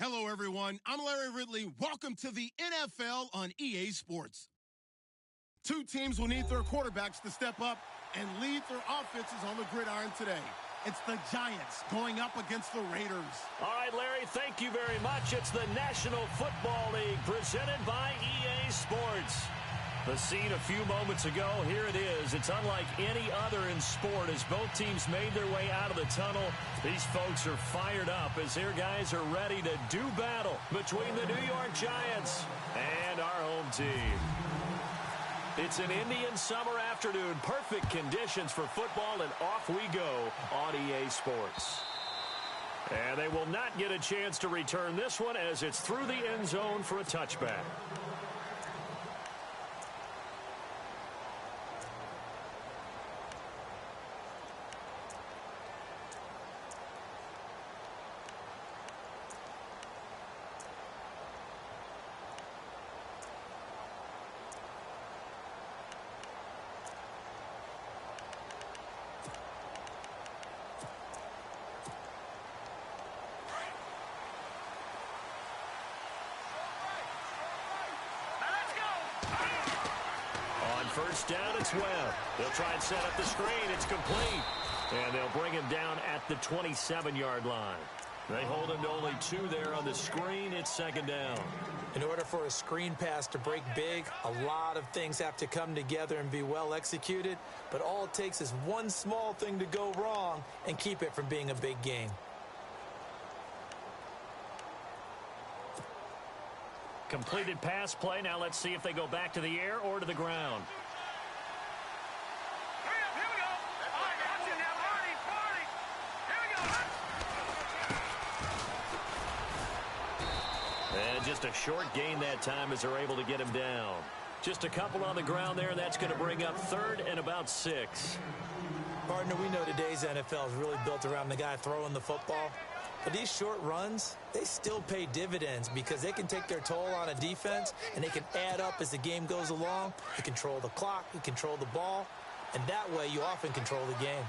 Hello, everyone. I'm Larry Ridley. Welcome to the NFL on EA Sports. Two teams will need their quarterbacks to step up and lead their offenses on the gridiron today. It's the Giants going up against the Raiders. All right, Larry, thank you very much. It's the National Football League presented by EA Sports. The scene a few moments ago, here it is. It's unlike any other in sport as both teams made their way out of the tunnel. These folks are fired up as their guys are ready to do battle between the New York Giants and our home team. It's an Indian summer afternoon. Perfect conditions for football, and off we go on EA Sports. And they will not get a chance to return this one as it's through the end zone for a touchback. First down, it's Webb. They'll try and set up the screen. It's complete. And they'll bring him down at the 27-yard line. They hold him to only 2 there on the screen. It's second down. In order for a screen pass to break big, a lot of things have to come together and be well executed. But all it takes is one small thing to go wrong and keep it from being a big game. Completed pass play. Now let's see if they go back to the air or to the ground. And just a short gain that time as they're able to get him down. Just a couple on the ground there. That's going to bring up 3rd and about 6. Partner, we know today's NFL is really built around the guy throwing the football. But these short runs, they still pay dividends because they can take their toll on a defense and they can add up as the game goes along. You control the clock, you control the ball, and that way you often control the game.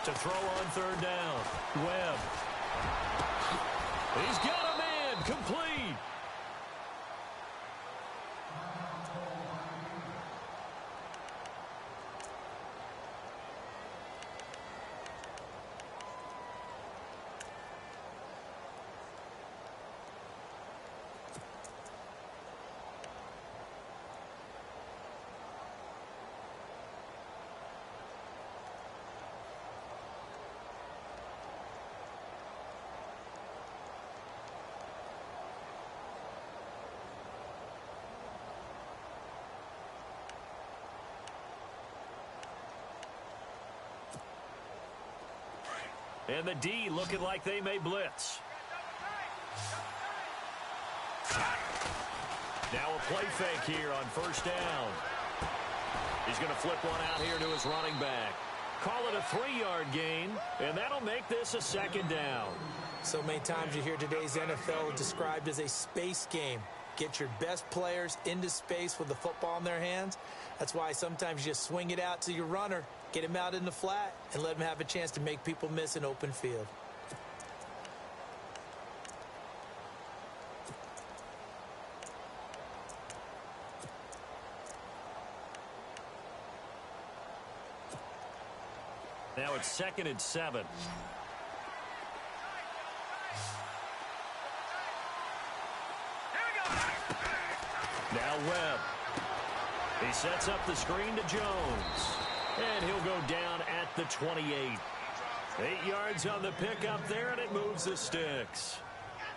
To throw on 3rd down, Webb. He's got a man, complete. And the D looking like they may blitz. Now a play fake here on 1st down. He's going to flip one out here to his running back. Call it a 3-yard gain, and that'll make this a 2nd down. So many times you hear today's NFL described as a space game. Get your best players into space with the football in their hands. That's why sometimes you just swing it out to your runner, get him out in the flat, and let him have a chance to make people miss an open field. Now it's 2nd and 7. Now Webb. He sets up the screen to Jones. And he'll go down at the 28. 8 yards on the pickup there, and it moves the sticks.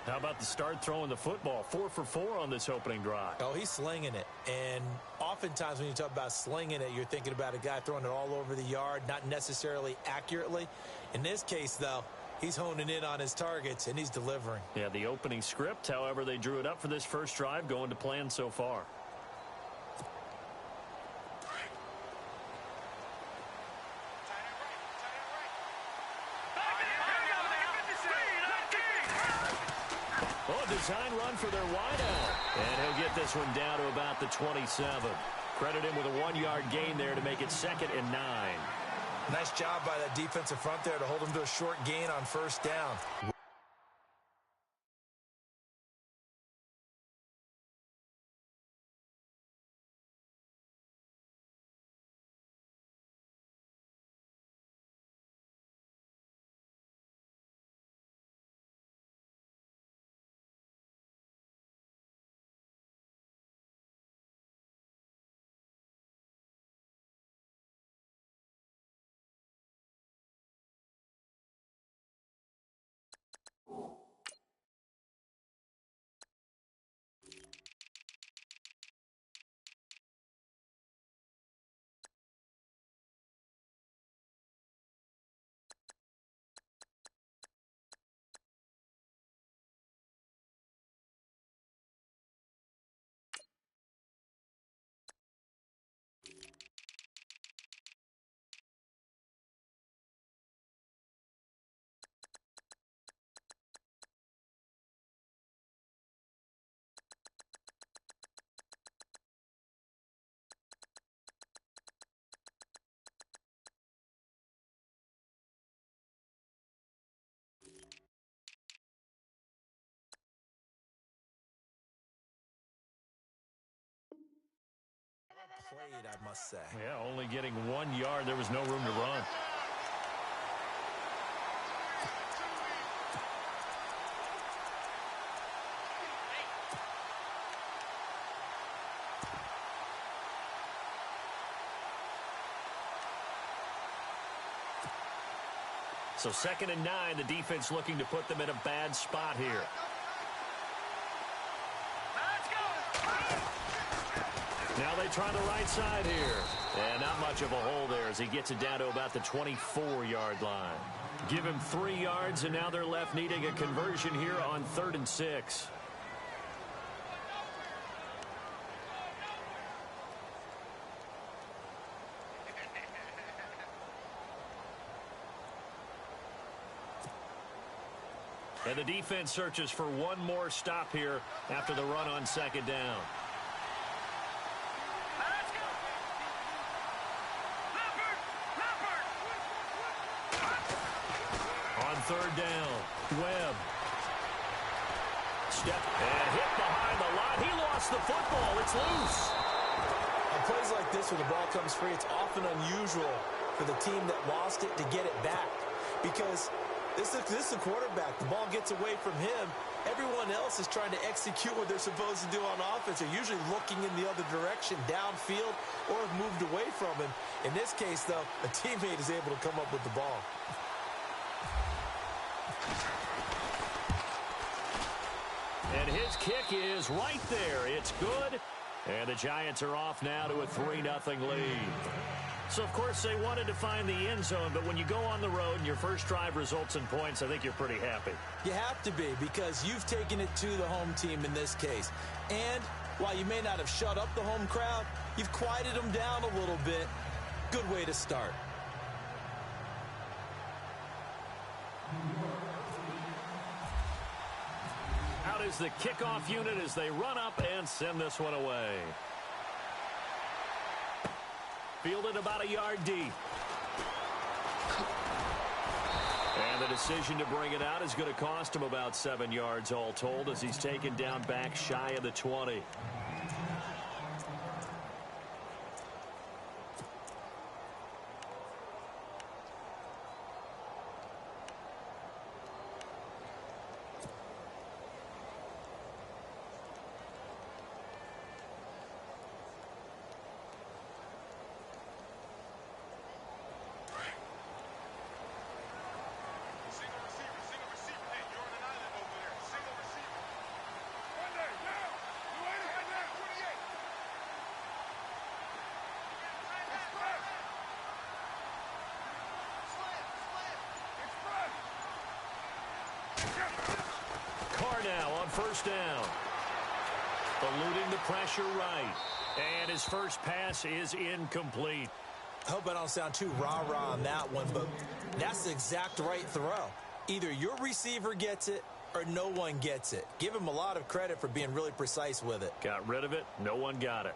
How about the start throwing the football? 4 for 4 on this opening drive. Oh, he's slinging it. And oftentimes when you talk about slinging it, you're thinking about a guy throwing it all over the yard, not necessarily accurately. In this case, though, he's honing in on his targets, and he's delivering. Yeah, the opening script, however, they drew it up for this first drive, going to plan so far. Oh, design run for their wideout. And he'll get this one down to about the 27. Credit him with a 1-yard gain there to make it 2nd and 9. Nice job by that defensive front there to hold him to a short gain on 1st down. Played, I must say. Yeah, only getting 1 yard. There was no room to run. So 2nd and 9, the defense looking to put them in a bad spot here. Now they try the right side here. And not much of a hole there as he gets it down to about the 24-yard line. Give him 3 yards, and now they're left needing a conversion here on 3rd and 6. And the defense searches for one more stop here after the run on 2nd down. On 3rd down, Webb. Step and hit behind the line. He lost the football. It's loose. On plays like this where the ball comes free, it's often unusual for the team that lost it to get it back. Because this is the quarterback. The ball gets away from him. Everyone else is trying to execute what they're supposed to do on offense. They're usually looking in the other direction, downfield, or have moved away from him. In this case, though, a teammate is able to come up with the ball. And his kick is right there. It's good. And the Giants are off now to a 3-0 lead. So, of course, they wanted to find the end zone, but when you go on the road and your first drive results in points, I think you're pretty happy. You have to be, because you've taken it to the home team in this case. And while you may not have shut up the home crowd, you've quieted them down a little bit. Good way to start. Out is the kickoff unit as they run up and send this one away. Fielded about a yard deep. And the decision to bring it out is going to cost him about 7 yards all told as he's taken down back shy of the 20. Now on 1st down. Eluding the pressure right. And his first pass is incomplete. I hope I don't sound too rah-rah on that one, but that's the exact right throw. Either your receiver gets it or no one gets it. Give him a lot of credit for being really precise with it. Got rid of it. No one got it.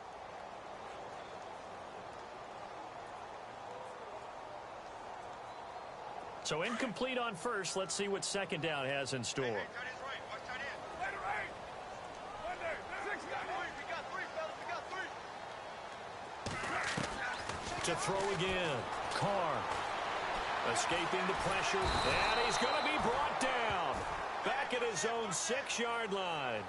So incomplete on first. Let's see what second down has in store. To throw again. Carr escaping the pressure, and he's going to be brought down back at his own 6-yard line.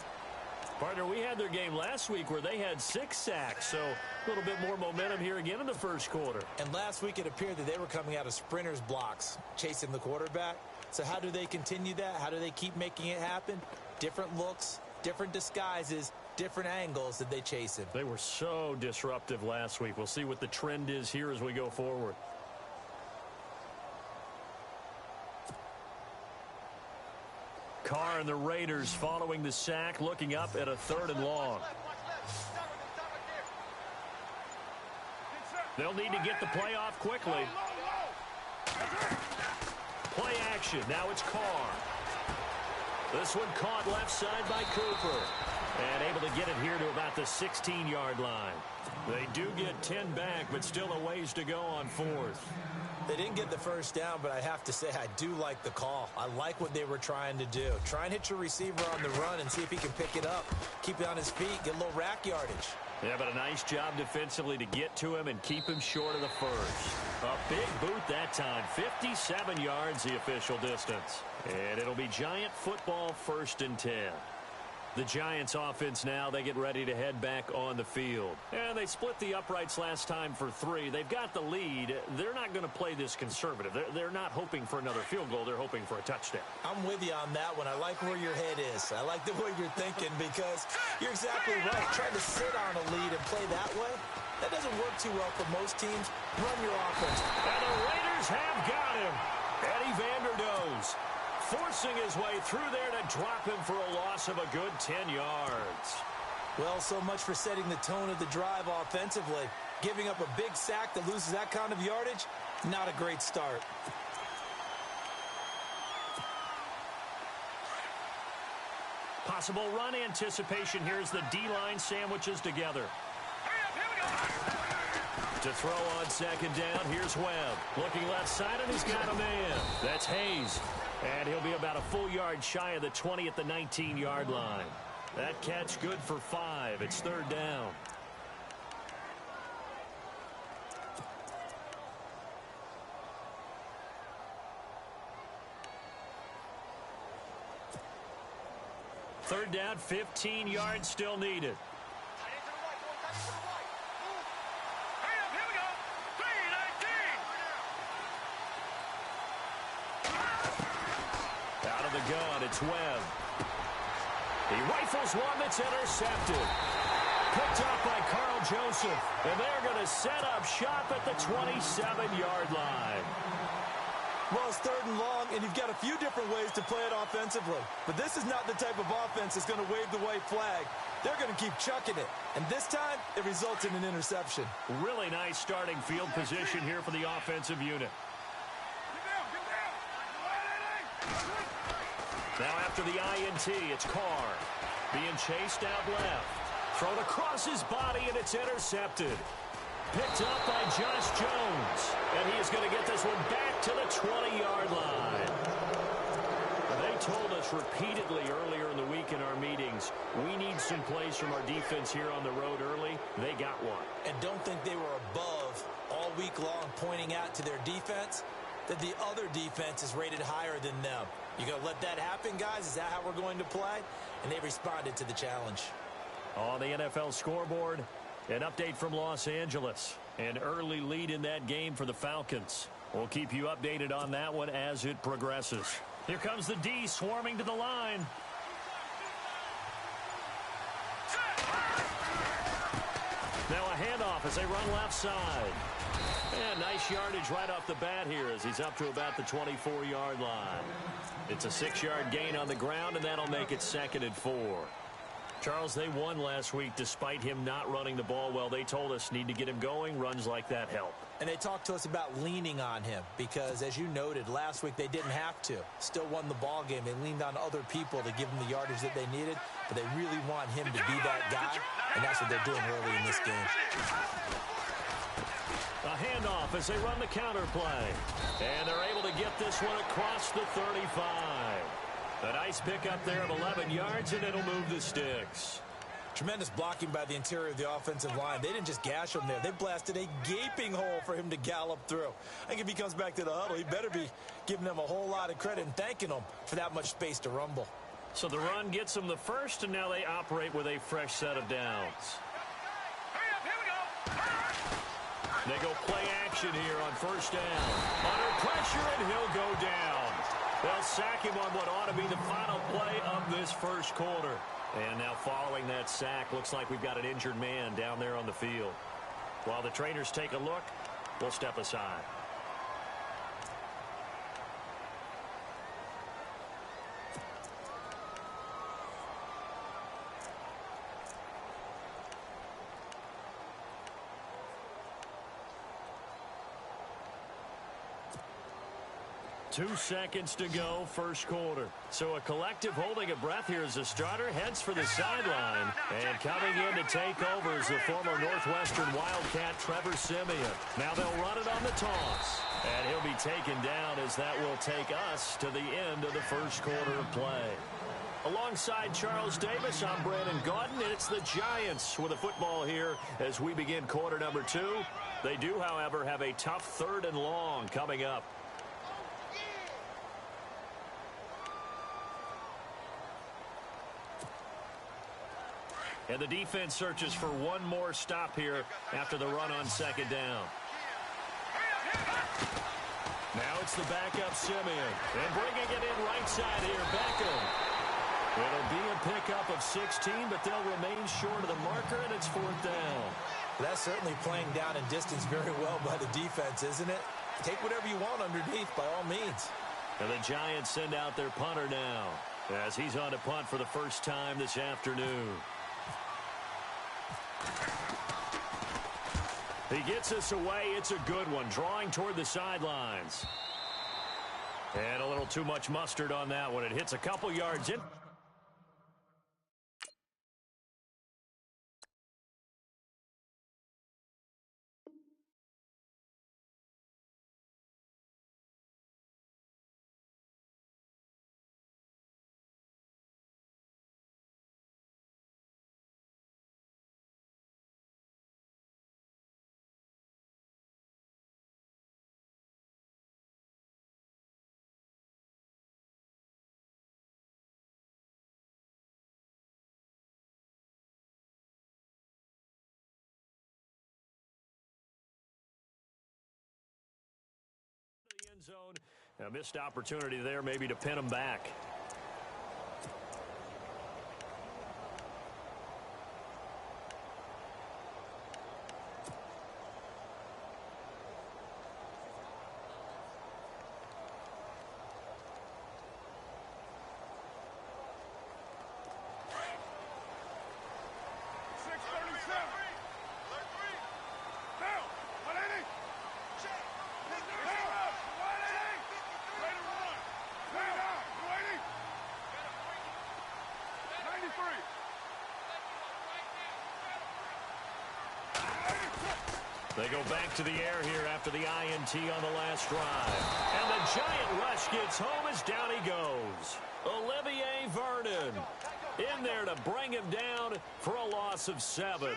Partner, we had their game last week where they had 6 sacks, so a little bit more momentum here again in the first quarter. And last week it appeared that they were coming out of sprinters blocks, chasing the quarterback. So how do they continue that? How do they keep making it happen? Different looks, different disguises, different angles that they chase him. They were so disruptive last week. We'll see what the trend is here as we go forward. Carr and the Raiders following the sack, looking up at a 3rd and long. They'll need to get the play off quickly. Play action. Now it's Carr. This one caught left side by Cooper. And able to get it here to about the 16-yard line. They do get 10 back, but still a ways to go on 4th. They didn't get the first down, but I have to say I do like the call. I like what they were trying to do. Try and hit your receiver on the run and see if he can pick it up. Keep it on his feet, get a little rack yardage. Yeah, but a nice job defensively to get to him and keep him short of the first. A big boot that time. 57 yards the official distance. And it'll be Giant football 1st and 10. The Giants offense now, they get ready to head back on the field. And they split the uprights last time for 3. They've got the lead. They're not going to play this conservative. They're not hoping for another field goal. They're hoping for a touchdown. I'm with you on that one. I like where your head is. I like the way you're thinking because you're exactly right. Trying to sit on a lead and play that way, that doesn't work too well for most teams. Run your offense. And the Raiders have got him. Eddie Vanderdoes forcing his way through there to drop him for a loss of a good 10 yards. Well, so much for setting the tone of the drive offensively. Giving up a big sack that loses that kind of yardage, not a great start. Possible run anticipation here as the D-line sandwiches together. To throw on 2nd down, here's Webb. Looking left side, and he's got a man. That's Hayes. And he'll be about a full yard shy of the 20 at the 19-yard line. That catch good for 5. It's 3rd down. Third down, 15 yards still needed. Out of the gun, it's Webb. He rifles one that's intercepted. Picked up by Carl Joseph. And they're going to set up shop at the 27-yard line. Well, it's 3rd and long, and you've got a few different ways to play it offensively. But this is not the type of offense that's going to wave the white flag. They're going to keep chucking it. And this time, it results in an interception. Really nice starting field position here for the offensive unit. Now after the INT, it's Carr. Being chased out left. Thrown across his body, and it's intercepted. Picked up by Josh Jones. And he is going to get this one back to the 20-yard line. They told us repeatedly earlier in the week in our meetings, we need some plays from our defense here on the road early. They got one. And don't think they were above all week long pointing out to their defense that the other defense is rated higher than them. You going to let that happen, guys? Is that how we're going to play? And they responded to the challenge. On the NFL scoreboard, an update from Los Angeles. An early lead in that game for the Falcons. We'll keep you updated on that one as it progresses. Here comes the D swarming to the line. Now a handoff as they run left side. And nice yardage right off the bat here as he's up to about the 24-yard line. It's a 6-yard gain on the ground, and that'll make it 2nd and 4. Charles, they won last week despite him not running the ball well. They told us need to get him going. Runs like that help. And they talked to us about leaning on him because, as you noted, last week they didn't have to. Still won the ball game. They leaned on other people to give them the yardage that they needed, but they really want him to be that guy, and that's what they're doing early in this game. A handoff as they run the counter play. And they're able to get this one across the 35. A nice pickup there of 11 yards, and it'll move the sticks. Tremendous blocking by the interior of the offensive line. They didn't just gash him there. They blasted a gaping hole for him to gallop through. I think if he comes back to the huddle, he better be giving them a whole lot of credit and thanking them for that much space to rumble. So the run gets them the first, and now they operate with a fresh set of downs. They go play action here on first down. Under pressure, and he'll go down. They'll sack him on what ought to be the final play of this first quarter. And now following that sack, looks like we've got an injured man down there on the field. While the trainers take a look, we'll step aside. Two seconds to go, first quarter. So a collective holding of breath here as the starter heads for the sideline. And coming in to take over is the former Northwestern Wildcat, Trevor Simeon. Now they'll run it on the toss. And he'll be taken down as that will take us to the end of the first quarter of play. Alongside Charles Davis, I'm Brandon Gaudin, and it's the Giants with a football here as we begin quarter number 2. They do, however, have a tough 3rd and long coming up. And the defense searches for one more stop here after the run on second down. Now it's the backup Simeon. And bringing it in right side here, Beckham. It'll be a pickup of 16, but they'll remain short of the marker, and it's 4th down. That's certainly playing down in distance very well by the defense, isn't it? Take whatever you want underneath by all means. And the Giants send out their punter now as he's on to punt for the first time this afternoon. He gets us away. It's a good one, drawing toward the sidelines. And a little too much mustard on that one. It hits a couple yards in. End zone. A missed opportunity there maybe to pin him back. They go back to the air here after the INT on the last drive. And the giant rush gets home as down he goes. Olivier Vernon in there to bring him down for a loss of 7.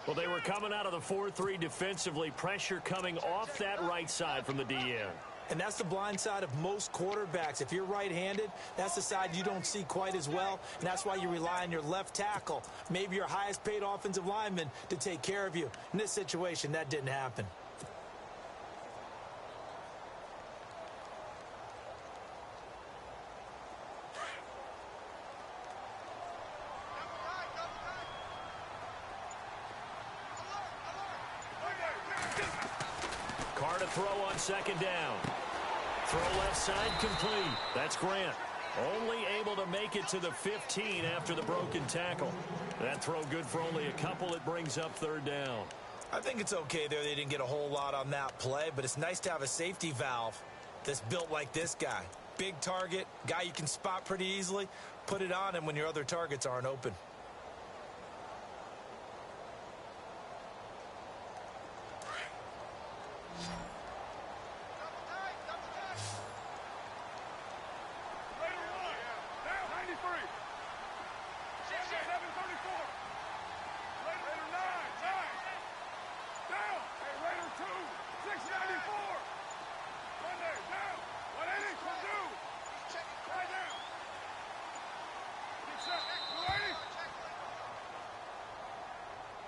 Well, they were coming out of the 4-3 defensively. Pressure coming off that right side from the DN. And that's the blind side of most quarterbacks. If you're right-handed, that's the side you don't see quite as well, and that's why you rely on your left tackle, maybe your highest-paid offensive lineman, to take care of you. In this situation, that didn't happen. Carr to throw on second down. Throw left side complete. That's Grant. Only able to make it to the 15 after the broken tackle. That throw good for only a couple. It brings up 3rd down. I think it's okay there. They didn't get a whole lot on that play, but it's nice to have a safety valve that's built like this guy. Big target, guy you can spot pretty easily. Put it on him when your other targets aren't open.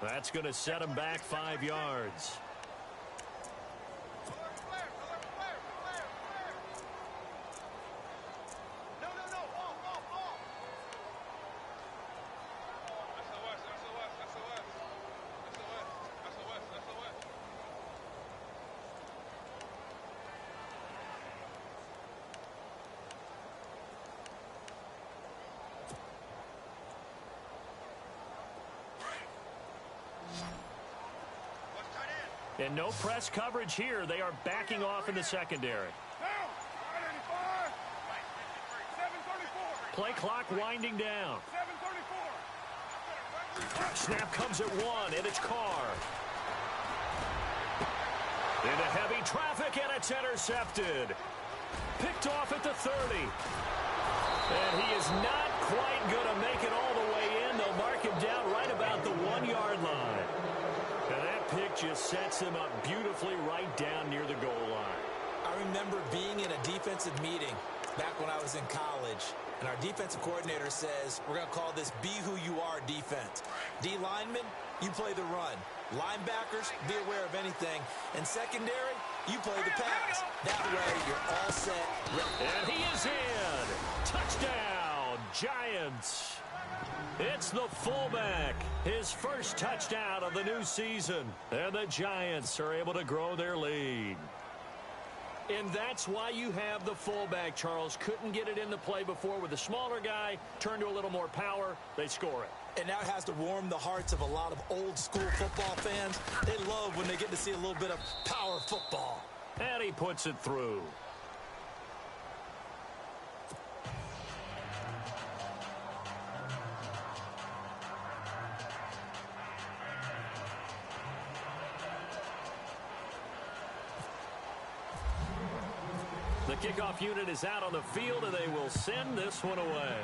That's going to set him back 5 yards. And no press coverage here. They are backing off in the secondary. Play clock winding down. Snap comes at 1, and it's Carr. Into heavy traffic, and it's intercepted. Picked off at the 30. And he is not quite going to make it all the way in. They'll mark him down right about the 1-yard line. And that pick just sets him up beautifully right down near the goal line. I remember being in a defensive meeting back when I was in college, and our defensive coordinator says, we're going to call this Be Who You Are defense. D linemen, you play the run. Linebackers, be aware of anything. And secondary, you play the pass. That way, you're all set. And he is in. Touchdown, Giants. It's the fullback, his first touchdown of the new season. And the Giants are able to grow their lead. And that's why you have the fullback, Charles. Couldn't get it in the play before with a smaller guy. Turn to a little more power. They score it. And now it has to warm the hearts of a lot of old-school football fans. They love when they get to see a little bit of power football. And he puts it through. The kickoff unit is out on the field, and they will send this one away.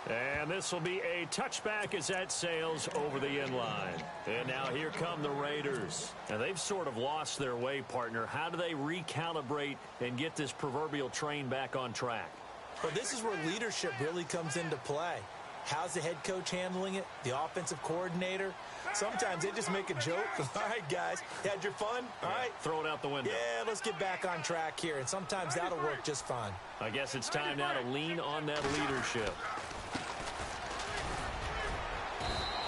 And this will be a touchback as that sails over the end line. And now here come the Raiders. And they've sort of lost their way, partner. How do they recalibrate and get this proverbial train back on track? Well, this is where leadership really comes into play. How's the head coach handling it? The offensive coordinator? Sometimes they just make a joke. All right, guys, you had your fun? All right. Throw it out the window. Yeah, let's get back on track here. And sometimes that'll work just fine. I guess it's time now to lean on that leadership.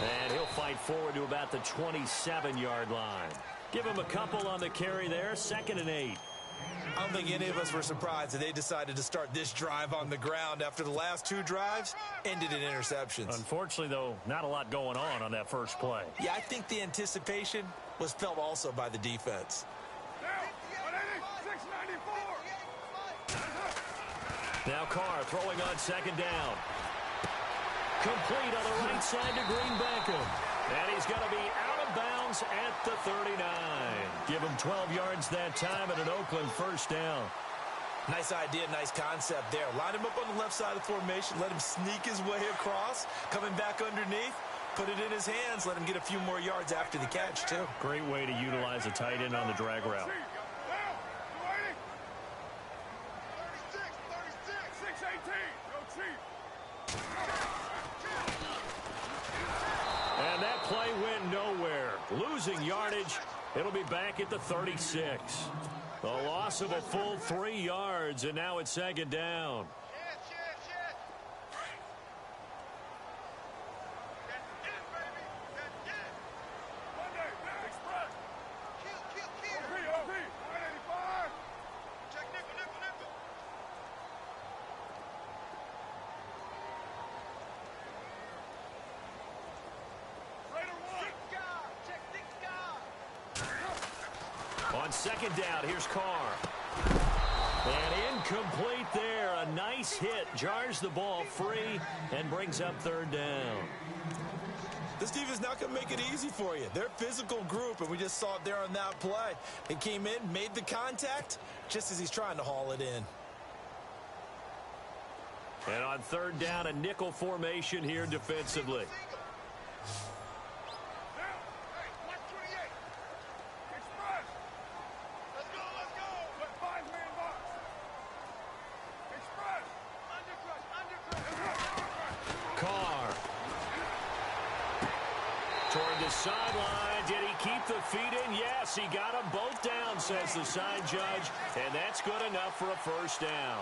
And he'll fight forward to about the 27-yard line. Give him a couple on the carry there. 2nd and 8. I don't think any of us were surprised that they decided to start this drive on the ground after the last 2 drives ended in interceptions. Unfortunately, though, not a lot going on that first play. Yeah, I think the anticipation was felt also by the defense. Now Carr throwing on 2nd down. Complete on the right side to Green Beckham. And he's going to be out of bounds at the 39. Give him 12 yards that time and an Oakland first down. Nice idea, nice concept there. Line him up on the left side of the formation. Let him sneak his way across. Coming back underneath. Put it in his hands. Let him get a few more yards after the catch, too. Great way to utilize a tight end on the drag route. And that play went nowhere. Losing yardage. It'll be back at the 36. A loss of a full 3 yards, and now it's 2nd down. On second down, here's Carr. And incomplete there. A nice hit. Jars the ball free and brings up third down. This defense not going to make it easy for you. They're a physical group, and we just saw it there on that play. He came in, made the contact, just as he's trying to haul it in. And on third down, a nickel formation here defensively. Toward the sideline. Did he keep the feet in? Yes, he got them both down, says the side judge. And that's good enough for a first down.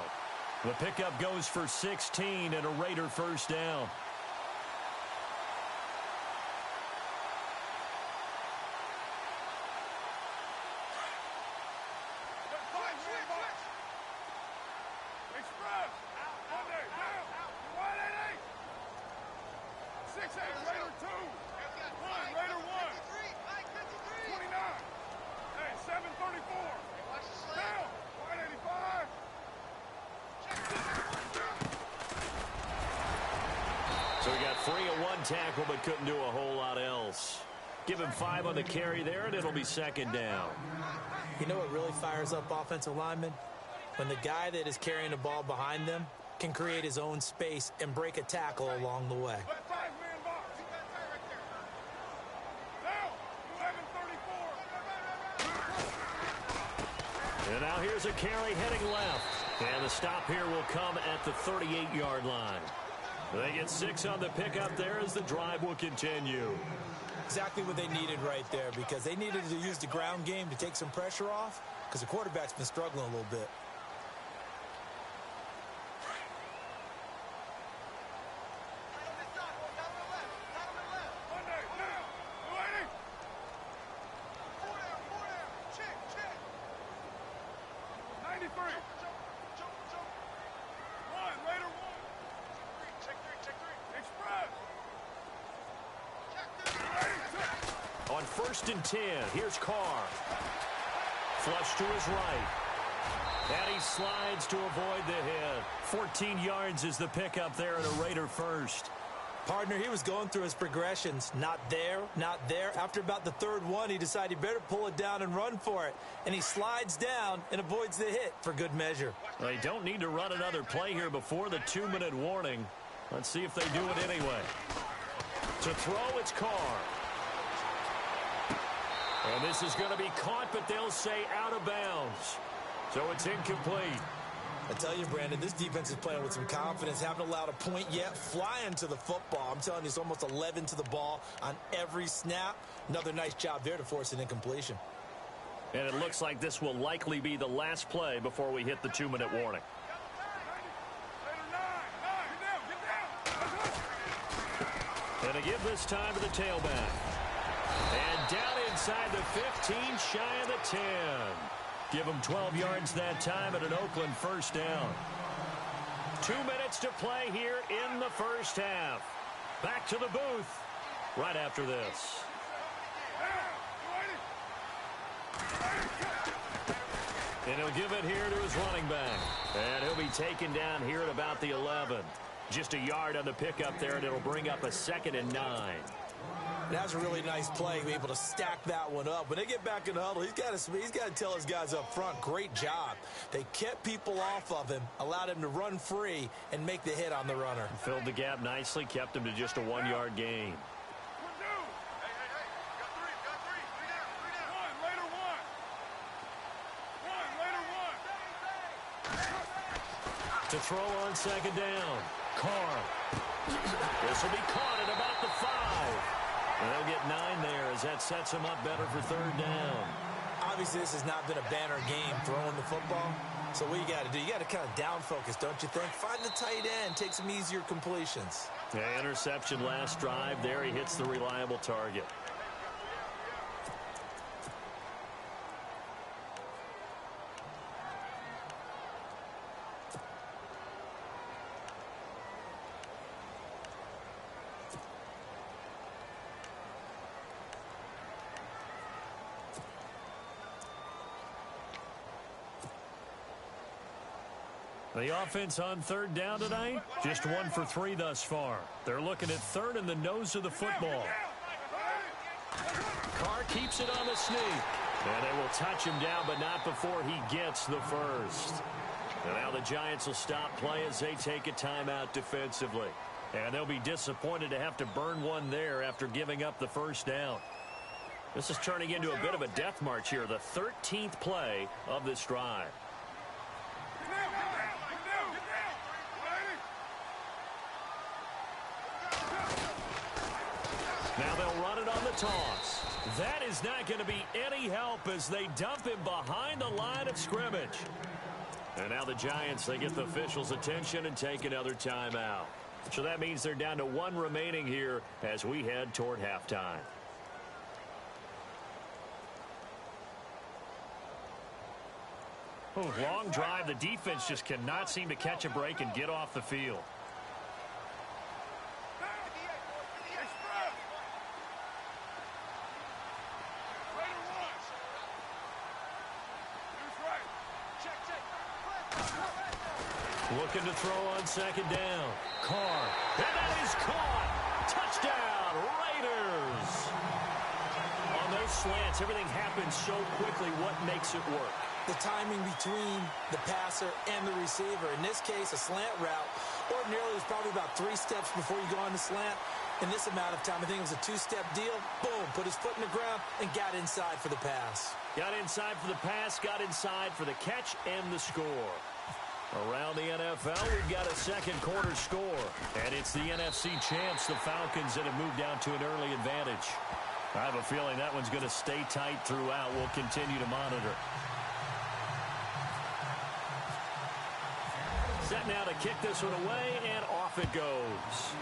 The pickup goes for 16 and a Raider first down. So we got 3 on one tackle, but couldn't do a whole lot else. Give him 5 on the carry there, and it'll be second down. You know what really fires up offensive linemen? When the guy that is carrying the ball behind them can create his own space and break a tackle along the way. And now here's a carry heading left. And the stop here will come at the 38-yard line. They get 6 on the pickup there as the drive will continue. Exactly what they needed right there, because they needed to use the ground game to take some pressure off, because the quarterback's been struggling a little bit. On 1st and 10, here's Carr. Flush to his right. And he slides to avoid the hit. 14 yards is the pickup there at a Raider first. Partner, he was going through his progressions. Not there, not there. After about the 3rd one, he decided he better pull it down and run for it. And he slides down and avoids the hit for good measure. They don't need to run another play here before the 2-minute warning. Let's see if they do it anyway. To throw, it's Carr. And this is going to be caught, but they'll say out of bounds. So it's incomplete. I tell you, Brandon, this defense is playing with some confidence. Haven't allowed a point yet. Flying to the football. I'm telling you, it's almost 11 to the ball on every snap. Another nice job there to force an incompletion. And it looks like this will likely be the last play before we hit the 2-minute warning. And to give this time to the tailback. And down inside the 15, shy of the 10. Give him 12 yards that time at an Oakland first down. 2 minutes to play here in the first half. Back to the booth right after this. And he'll give it here to his running back. And he'll be taken down here at about the 11. Just a yard on the pickup there, and it'll bring up a 2nd and 9. That's a really nice play, be able to stack that one up. When they get back in the huddle, he's got to tell his guys up front, great job. They kept people off of him, allowed him to run free, and make the hit on the runner. Filled the gap nicely, kept him to just a 1-yard gain. To throw on 2nd down. Carr. This will be caught at about the 5. And they'll get 9 there as that sets them up better for 3rd down. Obviously, this has not been a banner game throwing the football. So what you got to do, you got to kind of down focus, don't you think? Find the tight end, take some easier completions. Yeah, interception last drive. There he hits the reliable target. The offense on third down tonight, just 1 for 3 thus far. They're looking at third in the nose of the football. Carr keeps it on the sneak. And they will touch him down, but not before he gets the first. And now the Giants will stop play as they take a timeout defensively. And they'll be disappointed to have to burn one there after giving up the first down. This is turning into a bit of a death march here, the 13th play of this drive. Now they'll run it on the toss. That is not going to be any help as they dump him behind the line of scrimmage. And now the Giants, they get the officials' attention and take another timeout. So that means they're down to 1 remaining here as we head toward halftime. Oh, long drive. The defense just cannot seem to catch a break and get off the field. Looking to throw on second down. Carr. And that is caught. Touchdown, Raiders. On those slants, everything happens so quickly. What makes it work? The timing between the passer and the receiver. In this case, a slant route. Ordinarily, it's probably about 3 steps before you go on the slant. In this amount of time, I think it was a 2-step deal. Boom, put his foot in the ground and got inside for the pass. Got inside for the pass, got inside for the catch and the score. Around the NFL, we've got a second quarter score. And it's the NFC champs, the Falcons, that have moved down to an early advantage. I have a feeling that one's going to stay tight throughout. We'll continue to monitor. Set now to kick this one away, and off it goes.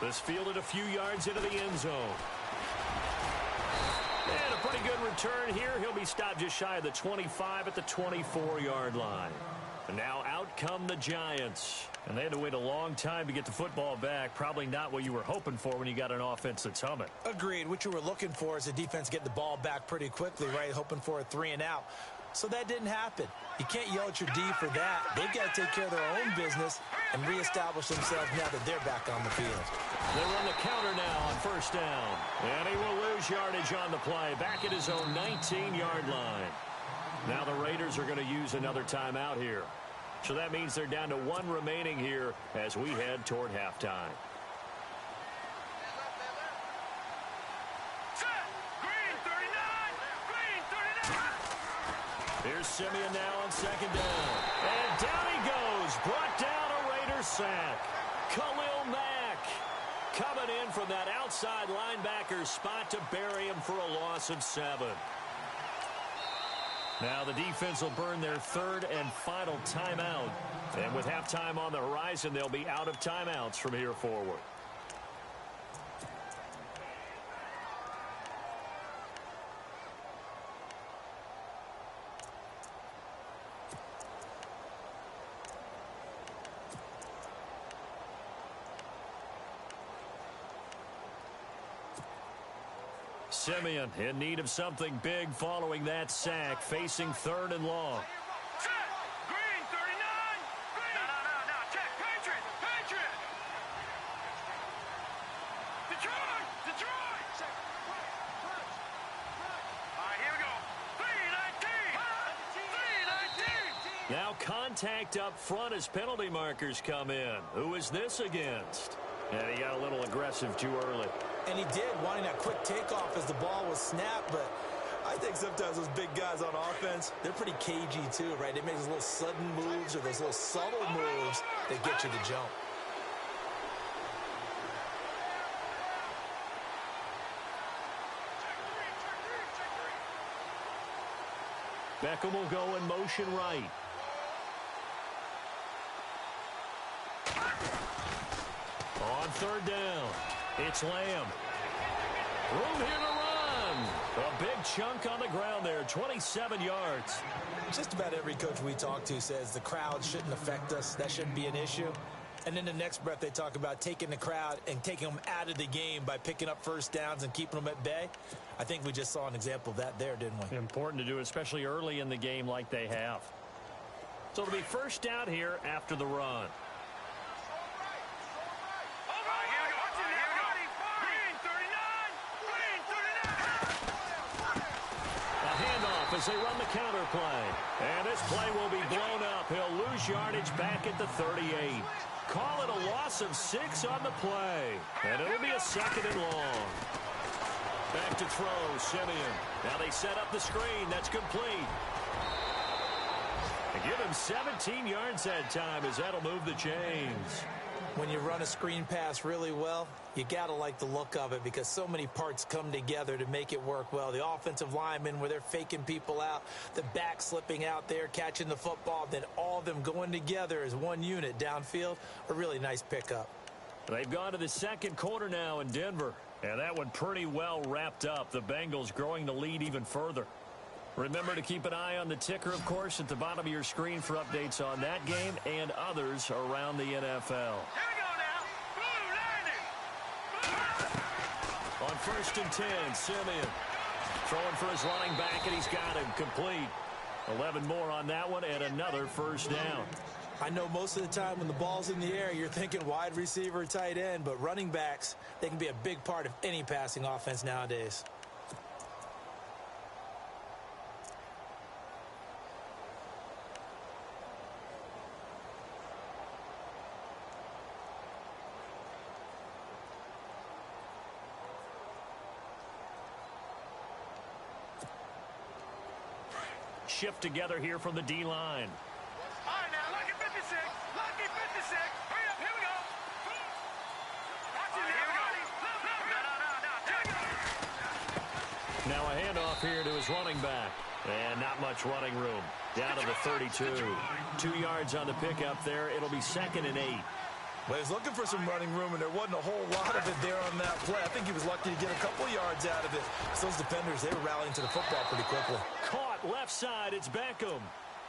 This fielded a few yards into the end zone. And a pretty good return here. He'll be stopped just shy of the 25 at the 24-yard line. And now out come the Giants. And they had to wait a long time to get the football back. Probably not what you were hoping for when you got an offense that's humming. Agreed. What you were looking for is the defense get the ball back pretty quickly, right? Hoping for a 3-and-out. So that didn't happen. You can't yell at your D for that. They've got to take care of their own business and reestablish themselves now that they're back on the field. They run the counter now on first down. And he will lose yardage on the play. Back at his own 19-yard line. Now the Raiders are going to use another timeout here. So that means they're down to 1 remaining here as we head toward halftime. Here's Simeon now on second down. And down he goes. Brought down a Raiders sack. Khalil Mack coming in from that outside linebacker spot to bury him for a loss of 7. Now the defense will burn their 3rd and final timeout. And with halftime on the horizon, they'll be out of timeouts from here forward. Simeon in need of something big following that sack, facing 3rd and long. Green, 39. Green. No. Check. Patriot. Detroit. Check. All right, here we go. 319. Now contact up front as penalty markers come in. Who is this against? And he got a little aggressive too early. And he did, wanting that quick takeoff as the ball was snapped, but I think sometimes those big guys on offense, they're pretty cagey too, right? They make those little sudden moves or those little subtle moves that get you to jump. Beckham will go in motion right. On 3rd down, it's Lamb. Room here to run. A big chunk on the ground there, 27 yards. Just about every coach we talk to says the crowd shouldn't affect us. That shouldn't be an issue. And in the next breath, they talk about taking the crowd and taking them out of the game by picking up first downs and keeping them at bay. I think we just saw an example of that there, didn't we? Important to do, especially early in the game like they have. So it'll be first down here after the run. As they run the counter play. And this play will be blown up. He'll lose yardage back at the 38. Call it a loss of 6 on the play. And it'll be a 2nd and long. Back to throw, Simeon. Now they set up the screen. That's complete. They give him 17 yards that time as that'll move the chains. When you run a screen pass really well, you got to like the look of it because so many parts come together to make it work well. The offensive linemen where they're faking people out, the back slipping out there, catching the football, then all of them going together as one unit downfield. A really nice pickup. They've gone to the second quarter now in Denver, and that one pretty well wrapped up. The Bengals growing the lead even further. Remember to keep an eye on the ticker, of course, at the bottom of your screen for updates on that game and others around the NFL. Here we go now. Blue landing. On 1st and 10, Simeon throwing for his running back, and he's got him complete. 11 more on that one, and another first down. I know most of the time when the ball's in the air, you're thinking wide receiver, tight end, but running backs, they can be a big part of any passing offense nowadays. Shift together here from the D-line. All right, now, lucky 56. Lucky 56. Hurry up, here we go. Watch it, here we go. No. Now a handoff here to his running back. And not much running room. Down to the 32. 2 yards on the pickup there. It'll be 2nd and 8. Well, he was looking for some running room, and there wasn't a whole lot of it there on that play. I think he was lucky to get a couple yards out of it. So those defenders, they were rallying to the football pretty quickly. Caught left side. It's Beckham.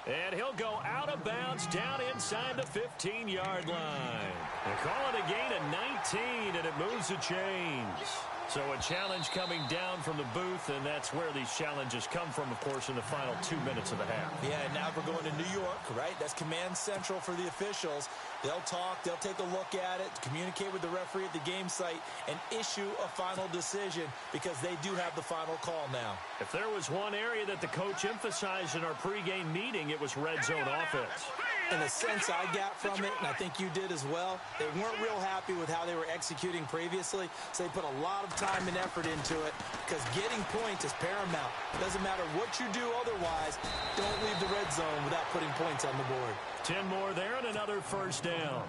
And he'll go out of bounds down inside the 15-yard line. They call it a gain of 19, and it moves the chains. So a challenge coming down from the booth, and that's where these challenges come from, of course, in the final 2 minutes of the half. Yeah, and now we're going to New York, right? That's command central for the officials. They'll talk, they'll take a look at it, communicate with the referee at the game site, and issue a final decision because they do have the final call now. If there was one area that the coach emphasized in our pregame meeting, it was red zone offense. In a sense I got from it, and I think you did as well, they weren't real happy with how they were executing previously, so they put a lot of time and effort into it because getting points is paramount. It doesn't matter what you do otherwise, don't leave the red zone without putting points on the board. 10 more there and another first down.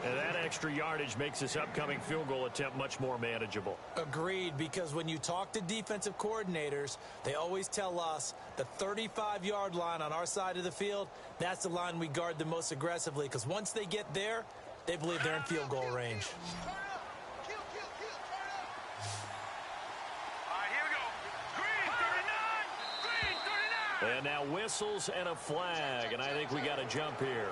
And that extra yardage makes this upcoming field goal attempt much more manageable. Agreed, because when you talk to defensive coordinators, they always tell us the 35-yard line on our side of the field, that's the line we guard the most aggressively, because once they get there, they believe they're in field goal range. And now whistles and a flag, and I think we got a jump here.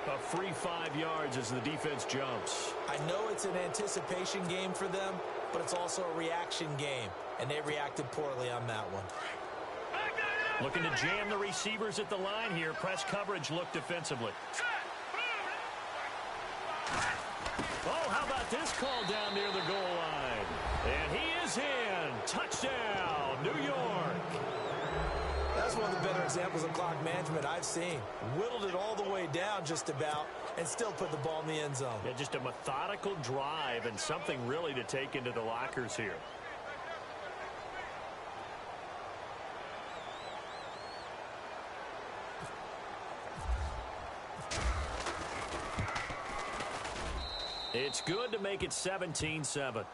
A free 5 yards as the defense jumps. I know it's an anticipation game for them, but it's also a reaction game, and they reacted poorly on that one. Looking to jam the receivers at the line here. Press coverage look defensively. Oh, how about this call down near the goal line? And he is in. Touchdown, New York. That's one of the better examples of clock management I've seen. Whittled it all the way down just about and still put the ball in the end zone. Yeah, just a methodical drive and something really to take into the lockers here. It's good to make it 17-7.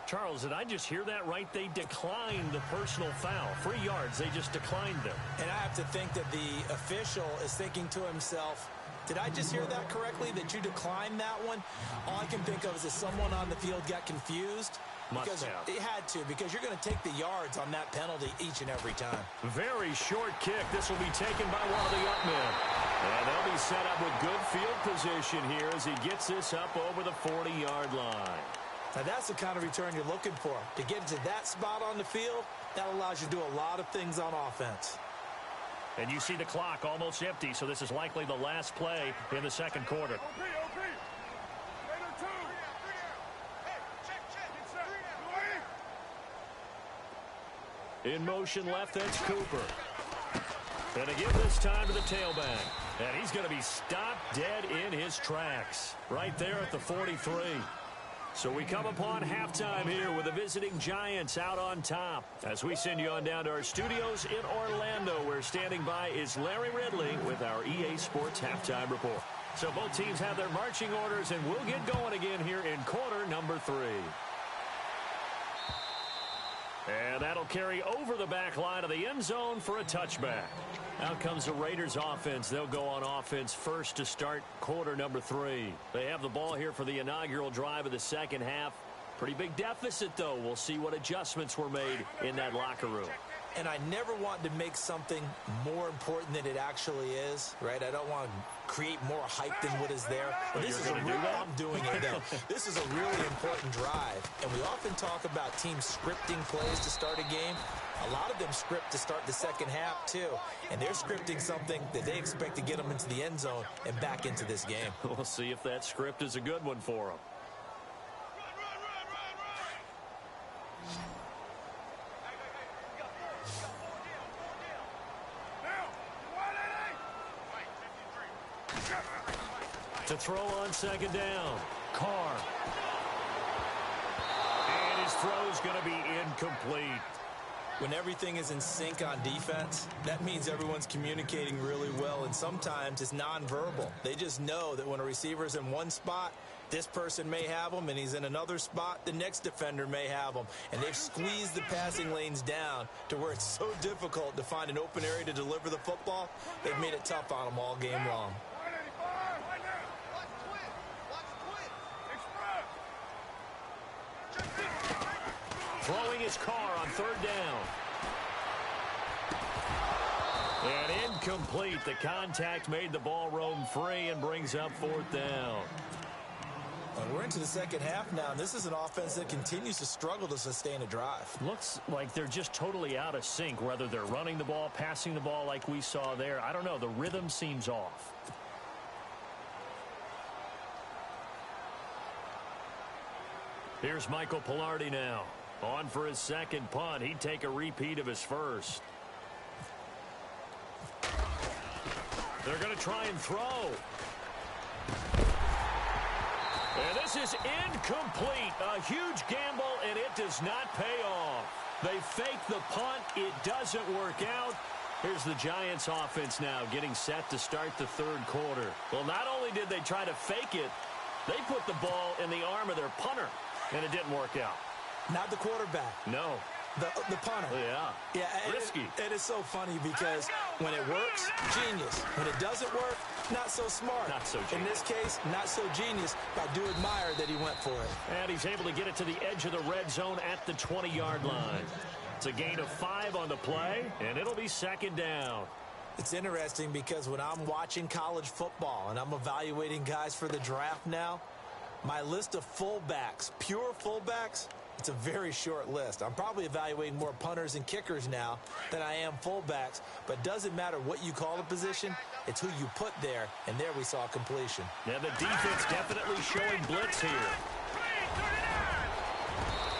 Charles, did I just hear that right? They declined the personal foul. 3 yards, they just declined them. And I have to think that the official is thinking to himself, did I just hear that correctly, that you declined that one? All I can think of is that someone on the field got confused. Because it had to, because you're going to take the yards on that penalty each and every time. Very short kick. This will be taken by one of the up men. And they'll be set up with good field position here as he gets this up over the 40-yard line. Now that's the kind of return you're looking for. To get to that spot on the field, that allows you to do a lot of things on offense. And you see the clock almost empty, so this is likely the last play in the second quarter. In motion left, that's Cooper. And to give this time to the tailback. And he's going to be stopped dead in his tracks. Right there at the 43. So we come upon halftime here with the visiting Giants out on top. As we send you on down to our studios in Orlando, where standing by is Larry Ridley with our EA Sports Halftime Report. So both teams have their marching orders, and we'll get going again here in quarter number 3. And that'll carry over the back line of the end zone for a touchback. Out comes the Raiders offense. They'll go on offense first to start quarter number 3. They have the ball here for the inaugural drive of the second half. Pretty big deficit, though. We'll see what adjustments were made in that locker room. And I never want to make something more important than it actually is, right? I don't want to create more hype than what is there. But this is a real, I'm doing it, though. This is a really important drive. And we often talk about teams scripting plays to start a game. A lot of them script to start the second half, too. And they're scripting something that they expect to get them into the end zone and back into this game. We'll see if that script is a good one for them. To throw on second down, Carr. And his throw's going to be incomplete. When everything is in sync on defense, that means everyone's communicating really well, and sometimes it's nonverbal. They just know that when a receiver's in one spot, this person may have him, and he's in another spot, the next defender may have him. And they've squeezed the passing lanes down to where it's so difficult to find an open area to deliver the football. They've made it tough on them all game long. Throwing his Carr on third down. And incomplete. The contact made the ball roam free and brings up fourth down. Well, we're into the second half now, and this is an offense that continues to struggle to sustain a drive. Looks like they're just totally out of sync, whether they're running the ball, passing the ball like we saw there. I don't know. The rhythm seems off. Here's Michael Pilardi now. On for his second punt. He'd take a repeat of his first. They're going to try and throw. And this is incomplete. A huge gamble, and it does not pay off. They fake the punt. It doesn't work out. Here's the Giants offense now getting set to start the third quarter. Well, not only did they try to fake it, they put the ball in the arm of their punter, and it didn't work out. Not the quarterback. No. The punter. Yeah. Risky. It is so funny because when it works, genius. When it doesn't work, not so smart. Not so genius. In this case, not so genius, but I do admire that he went for it. And he's able to get it to the edge of the red zone at the 20-yard line. It's a gain of 5 on the play, and it'll be second down. It's interesting because when I'm watching college football and I'm evaluating guys for the draft now, my list of fullbacks, pure fullbacks, it's a very short list. I'm probably evaluating more punters and kickers now than I am fullbacks, but it doesn't matter what you call the position, it's who you put there, and there we saw completion. Yeah, the defense definitely showing blitz here.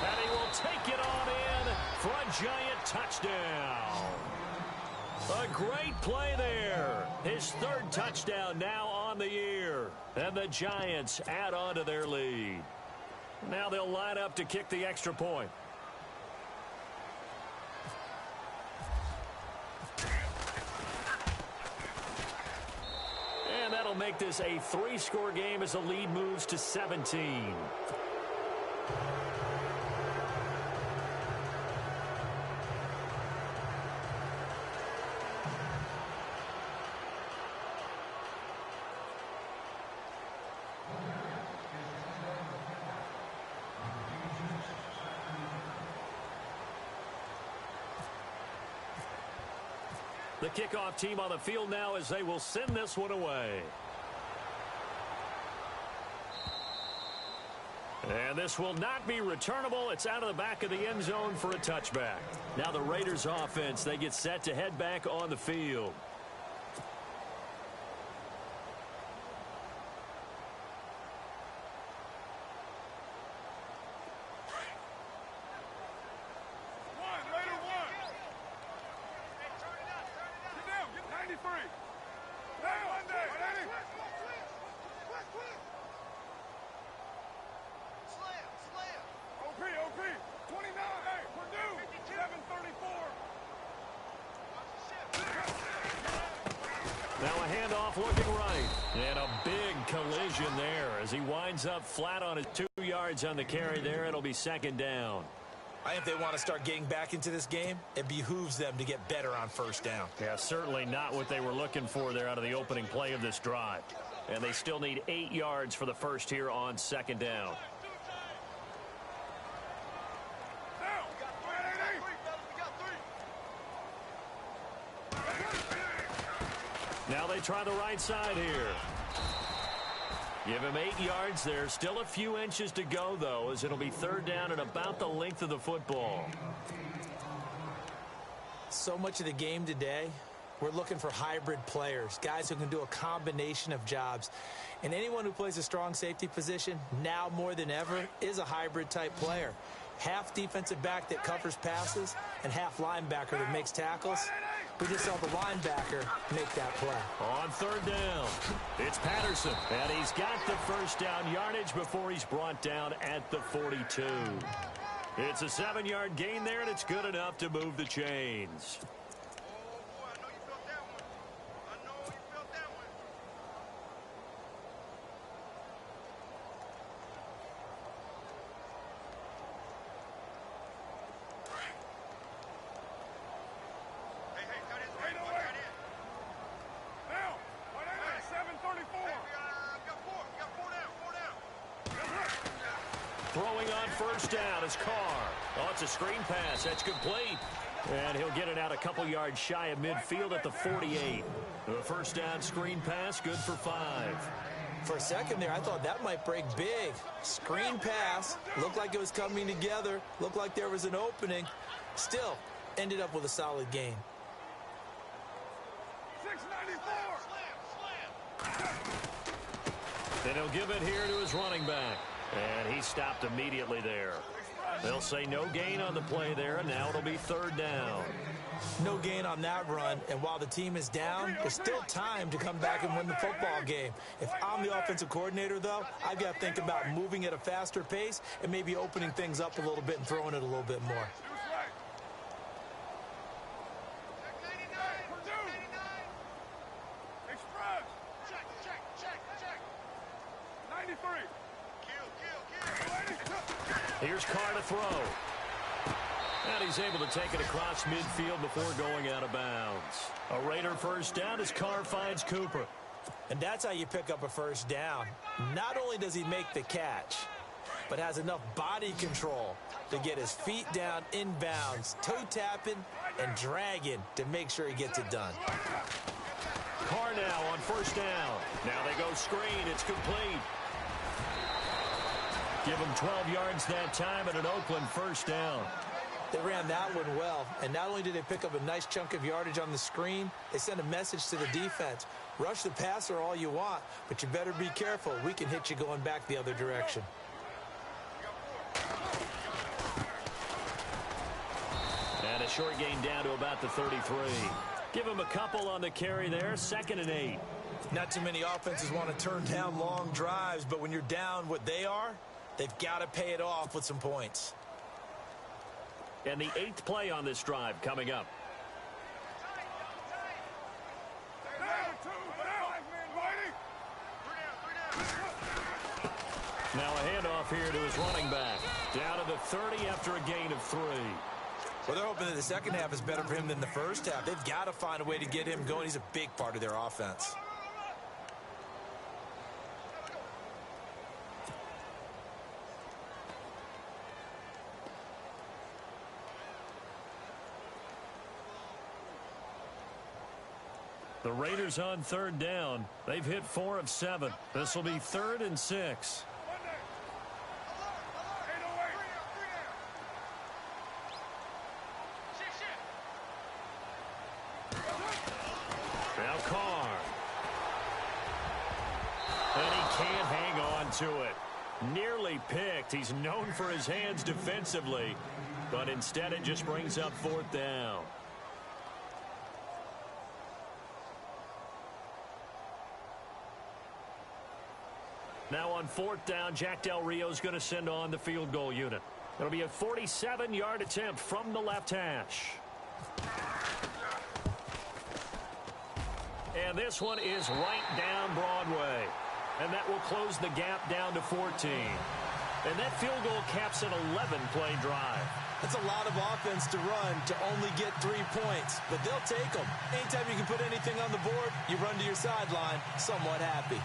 And he will take it on in for a Giant touchdown. A great play there. His third touchdown now on the year. And the Giants add on to their lead. Now they'll line up to kick the extra point. And that'll make this a 3-score game as the lead moves to 17. The kickoff team on the field now as they will send this one away. And this will not be returnable. It's out of the back of the end zone for a touchback. Now the Raiders offense, they get set to head back on the field. Now a handoff looking right. And a big collision there as he winds up flat on his 2 yards on the carry there. It'll be second down. I think if they want to start getting back into this game, it behooves them to get better on first down. Yeah, certainly not what they were looking for there out of the opening play of this drive. And they still need 8 yards for the first here on second down. Now they try the right side here. Give him 8 yards there. Still a few inches to go, though, as it'll be third down and about the length of the football. So much of the game today, we're looking for hybrid players, guys who can do a combination of jobs. And anyone who plays a strong safety position, now more than ever, is a hybrid-type player. Half defensive back that covers passes and half linebacker that makes tackles. We just saw the linebacker make that play. On third down, it's Patterson, and he's got the first down yardage before he's brought down at the 42. It's a 7-yard gain there, and it's good enough to move the chains. Throwing on first down is Carr. Oh, it's a screen pass. That's complete. And he'll get it out a couple yards shy of midfield at the 48. The first down screen pass, good for 5. For a second there, I thought that might break big. Screen pass. Looked like it was coming together. Looked like there was an opening. Still, ended up with a solid gain. 694. Then he'll give it here to his running back. And he stopped immediately there. They'll say no gain on the play there, and now it'll be third down. No gain on that run, and while the team is down, there's still time to come back and win the football game. If I'm the offensive coordinator, though, I've got to think about moving at a faster pace and maybe opening things up a little bit and throwing it a little bit more. Here's Carr to throw. And he's able to take it across midfield before going out of bounds. A Raider first down as Carr finds Cooper. And that's how you pick up a first down. Not only does he make the catch, but has enough body control to get his feet down inbounds, toe tapping and dragging to make sure he gets it done. Carr now on first down. Now they go screen. It's complete. Give him 12 yards that time and an Oakland first down. They ran that one well, and not only did they pick up a nice chunk of yardage on the screen, they sent a message to the defense. Rush the passer all you want, but you better be careful. We can hit you going back the other direction. And a short gain down to about the 33. Give him a couple on the carry there, 2nd and 8. Not too many offenses want to turn down long drives, but when you're down what they are, they've got to pay it off with some points. And the 8th play on this drive coming up. Now a handoff here to his running back. Down to the 30 after a gain of 3. Well, they're hoping that the second half is better for him than the first half. They've got to find a way to get him going. He's a big part of their offense. The Raiders on third down. They've hit 4 of 7. This will be 3rd and 6. Now Carr. And he can't hang on to it. Nearly picked. He's known for his hands defensively, but instead it just brings up 4th down. Now on 4th down, Jack Del Rio's going to send on the field goal unit. It'll be a 47-yard attempt from the left hash. And this one is right down Broadway. And that will close the gap down to 14. And that field goal caps an 11-play drive. That's a lot of offense to run to only get 3 points, but they'll take them. Anytime you can put anything on the board, you run to your sideline somewhat happy.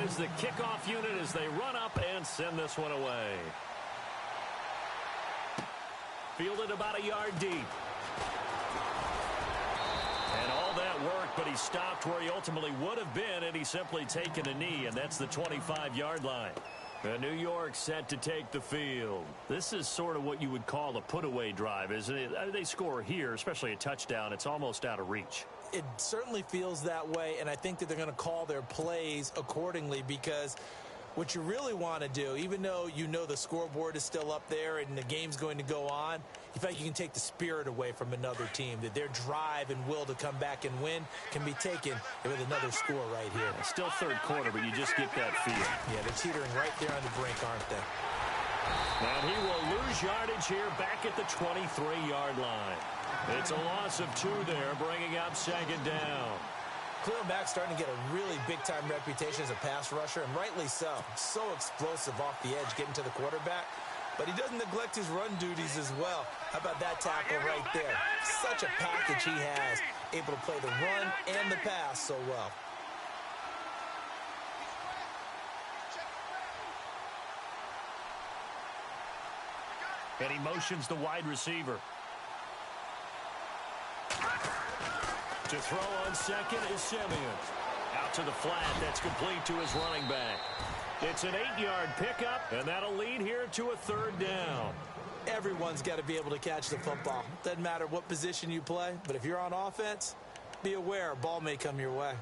Is the kickoff unit as they run up and send this one away. Fielded about a yard deep. And all that work, but he stopped where he ultimately would have been had he simply taken a knee, and that's the 25-yard line. New York set to take the field. This is sort of what you would call a put-away drive, isn't it? They score here, especially a touchdown. It's almost out of reach. It certainly feels that way, and I think that they're going to call their plays accordingly, because what you really want to do, even though you know the scoreboard is still up there and the game's going to go on, you feel like you can take the spirit away from another team, that their drive and will to come back and win can be taken with another score right here. It's still third quarter, but you just get that feel. Yeah, they're teetering right there on the brink, aren't they? And he will lose yardage here back at the 23-yard line. It's a loss of 2 there, bringing up 2nd down. Khalil Mack's starting to get a really big-time reputation as a pass rusher, and rightly so. So explosive off the edge, getting to the quarterback. But he doesn't neglect his run duties as well. How about that tackle right there? Such a package he has, able to play the run and the pass so well. And he motions the wide receiver. To throw on second is Simeon. Out to the flat. That's complete to his running back. It's an 8-yard pickup, and that'll lead here to a 3rd down. Everyone's got to be able to catch the football. Doesn't matter what position you play, but if you're on offense, be aware a ball may come your way.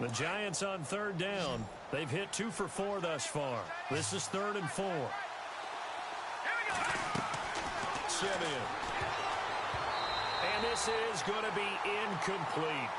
The Giants on 3rd down. They've hit 2 for 4 thus far. This is 3rd and 4. Simeon. And this is going to be incomplete.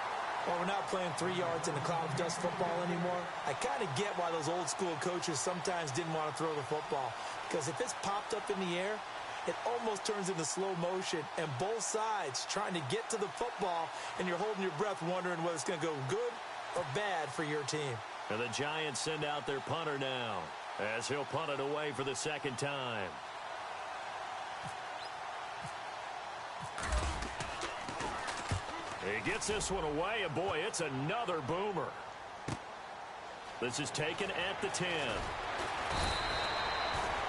Well, we're not playing 3 yards in a cloud of dust football anymore. I kind of get why those old school coaches sometimes didn't want to throw the football. Because if it's popped up in the air, it almost turns into slow motion, and both sides trying to get to the football, and you're holding your breath wondering whether it's going to go good or bad for your team. And the Giants send out their punter now, as he'll punt it away for the 2nd time. He gets this one away, and boy, it's another boomer. This is taken at the 10.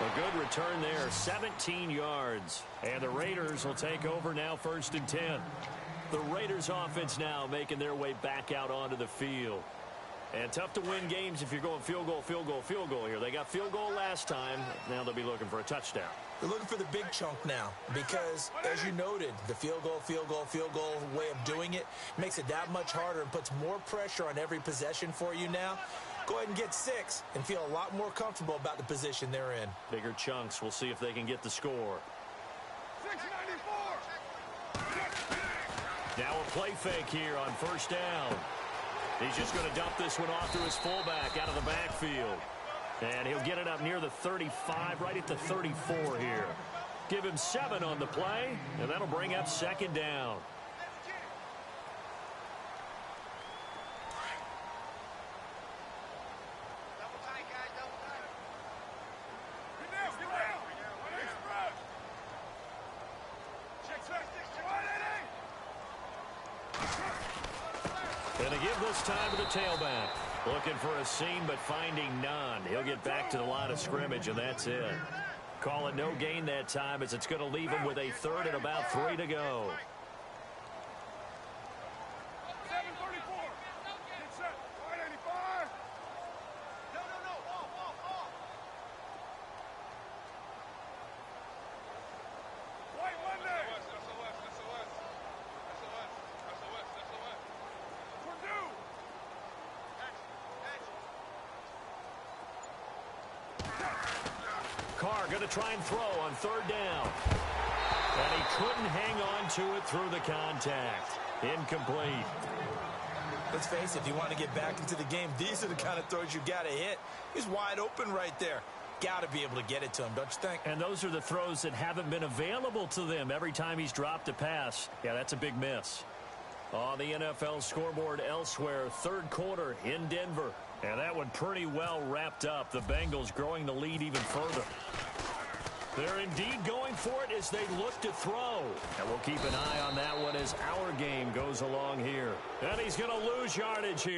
A good return there, 17 yards. And the Raiders will take over now, 1st and 10. The Raiders offense now making their way back out onto the field. And tough to win games if you're going field goal, field goal, field goal here. They got field goal last time. Now they'll be looking for a touchdown. They're looking for the big chunk now because, as you noted, the field goal way of doing it makes it that much harder and puts more pressure on every possession for you now. Go ahead and get 6 and feel a lot more comfortable about the position they're in. Bigger chunks. We'll see if they can get the score. 694. Now a play fake here on 1st down. He's just going to dump this one off to his fullback out of the backfield. And he'll get it up near the 35, right at the 34 here. Give him 7 on the play, and that'll bring up 2nd down. Going to give this time to the tailback. Looking for a seam, but finding none. He'll get back to the line of scrimmage, and that's it. Call it no gain that time, as it's going to leave him with a third and about 3 to go. 734. Get set. 585. No. Ball. White Monday. SOS. Purdue. Carr going to try and throw on 3rd down. And he couldn't hang on to it through the contact. Incomplete. Let's face it, if you want to get back into the game, these are the kind of throws you got to hit. He's wide open right there. Got to be able to get it to him, don't you think? And those are the throws that haven't been available to them every time he's dropped a pass. Yeah, that's a big miss. On the NFL scoreboard elsewhere, 3rd quarter in Denver. And that one pretty well wrapped up. The Bengals growing the lead even further. They're indeed going for it as they look to throw. And we'll keep an eye on that one as our game goes along here. And he's going to lose yardage here.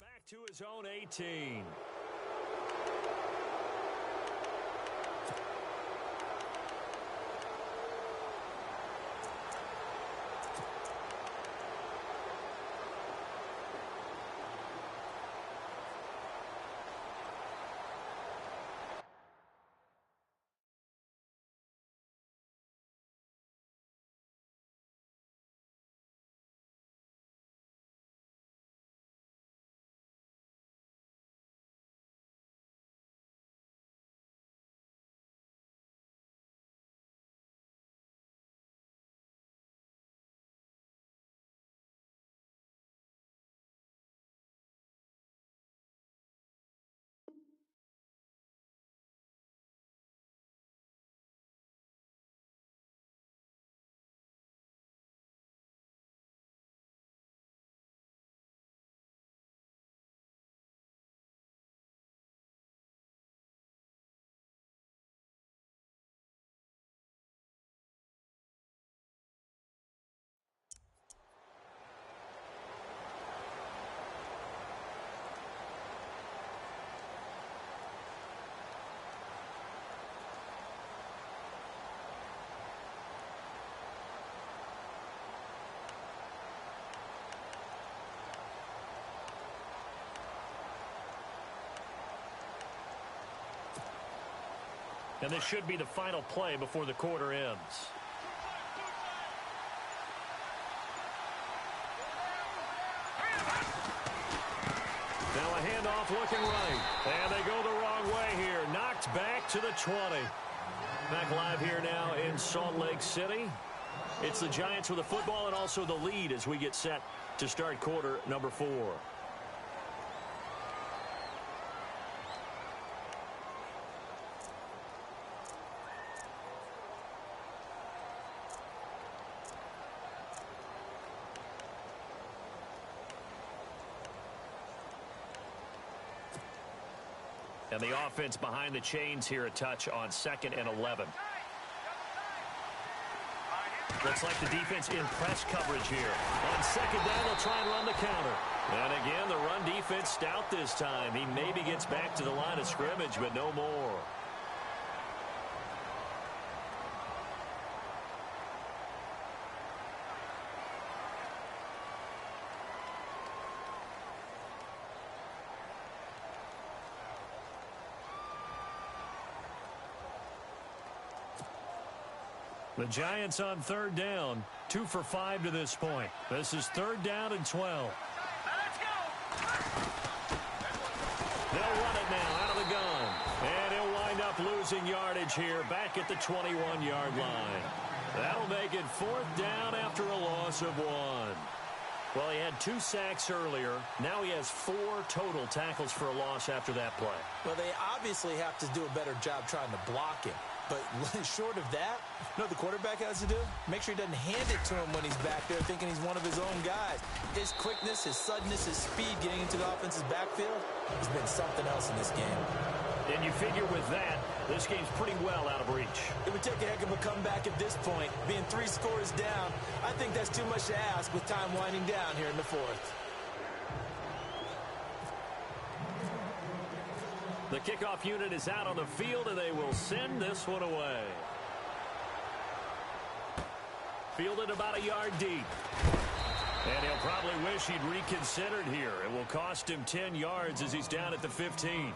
Back to his own 18. And this should be the final play before the quarter ends. Now a handoff looking right. And they go the wrong way here. Knocked back to the 20. Back live here now in Salt Lake City. It's the Giants with the football and also the lead as we get set to start quarter number 4. And the offense behind the chains here, a touch on 2nd and 11. Looks like the defense in press coverage here. On second down, they'll try and run the counter. And again, the run defense stout this time. He maybe gets back to the line of scrimmage, but no more. The Giants on third down, 2 for 5 to this point. This is third down and 12. Let's go. They'll run it now out of the gun. And he'll wind up losing yardage here back at the 21-yard line. That'll make it fourth down after a loss of 1. Well, he had 2 sacks earlier. Now he has 4 total tackles for a loss after that play. Well, they obviously have to do a better job trying to block him. But short of that, you know what the quarterback has to do? Make sure he doesn't hand it to him when he's back there thinking he's one of his own guys. His quickness, his suddenness, his speed getting into the offense's backfield has been something else in this game. And you figure with that, this game's pretty well out of reach. It would take a heck of a comeback at this point. Being 3 scores down, I think that's too much to ask with time winding down here in the fourth. The kickoff unit is out on the field, and they will send this one away. Fielded about a yard deep. And he'll probably wish he'd reconsidered here. It will cost him 10 yards as he's down at the 15.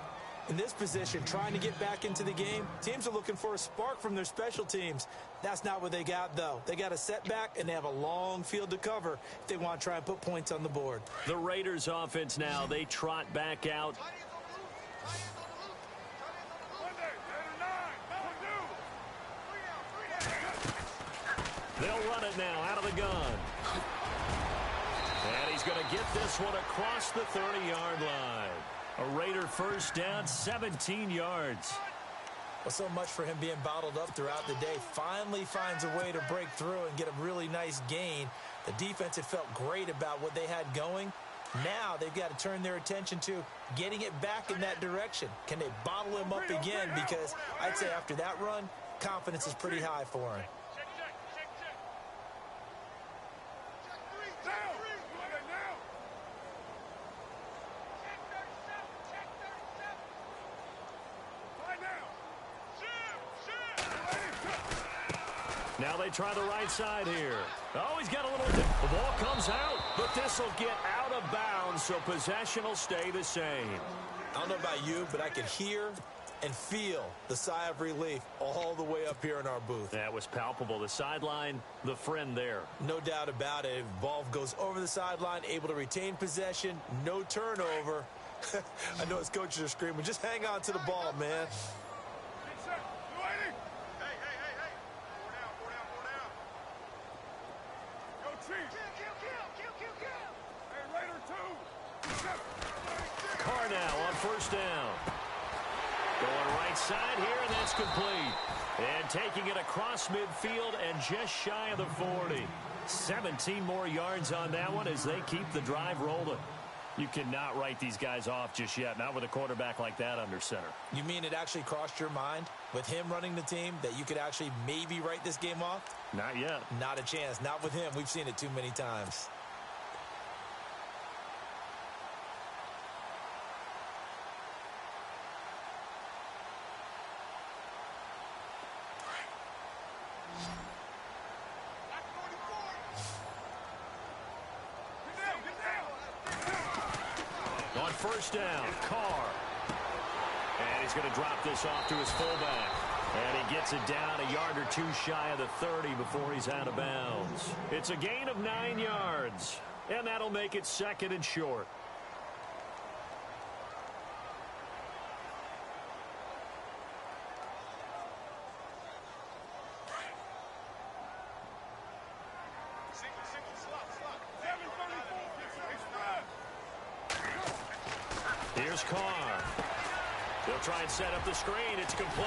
In this position, trying to get back into the game, teams are looking for a spark from their special teams. That's not what they got, though. They got a setback, and they have a long field to cover if they want to try and put points on the board. The Raiders offense now, they trot back out. They'll run it now out of the gun. And he's going to get this one across the 30-yard line. A Raider first down, 17 yards. Well, so much for him being bottled up throughout the day. Finally finds a way to break through and get a really nice gain. The defense had felt great about what they had going. Now they've got to turn their attention to getting it back in that direction. Can they bottle him up again? Because I'd say after that run, confidence is pretty high for him. Now they try the right side here. Oh, he's got a little... The ball comes out, but this will get out of bounds, so possession will stay the same. I don't know about you, but I could hear and feel the sigh of relief all the way up here in our booth. That was palpable. The sideline, the friend there. No doubt about it. Ball goes over the sideline, able to retain possession, no turnover. I know his coaches are screaming, just hang on to the ball, man. Carr now on first down. Going right side here, and that's complete. And taking it across midfield and just shy of the 40. 17 more yards on that one as they keep the drive rolling. You cannot write these guys off just yet, not with a quarterback like that under center. You mean it actually crossed your mind with him running the team that you could actually maybe write this game off? Not yet. Not a chance. Not with him. We've seen it too many times. On first down, Carr. And he's going to drop this off to his fullback. And he gets it down a yard or 2 shy of the 30 before he's out of bounds. It's a gain of 9 yards. And that'll make it second and short. Here's Carr. They'll try and set up the screen. It's complete.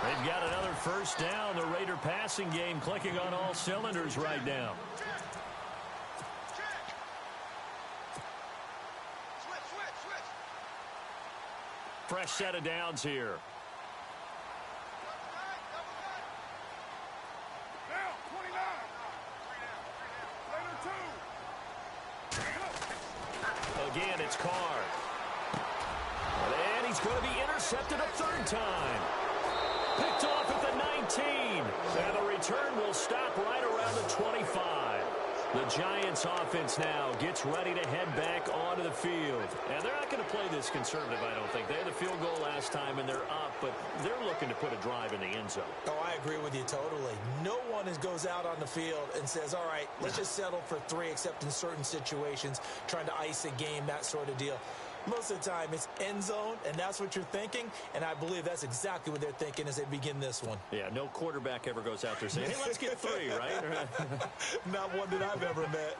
They've got another first down. The Raider passing game clicking on all cylinders right now. Fresh set of downs here. again. It's Carr. And he's going to be intercepted a third time. Picked off at the 19. And the return will stop right around the 25. The Giants offense now gets ready to head back onto the field. And they're not going to play this conservative, I don't think. They had the field goal last time, and they're up, but they're looking to put a drive in the end zone. Oh, I agree with you totally. No one goes out on the field and says, all right, let's just settle for 3, except in certain situations, trying to ice a game, that sort of deal. Most of the time, it's end zone, and that's what you're thinking, and I believe that's exactly what they're thinking as they begin this one. Yeah, no quarterback ever goes out there saying, hey, let's get 3, right? Not one that I've ever met.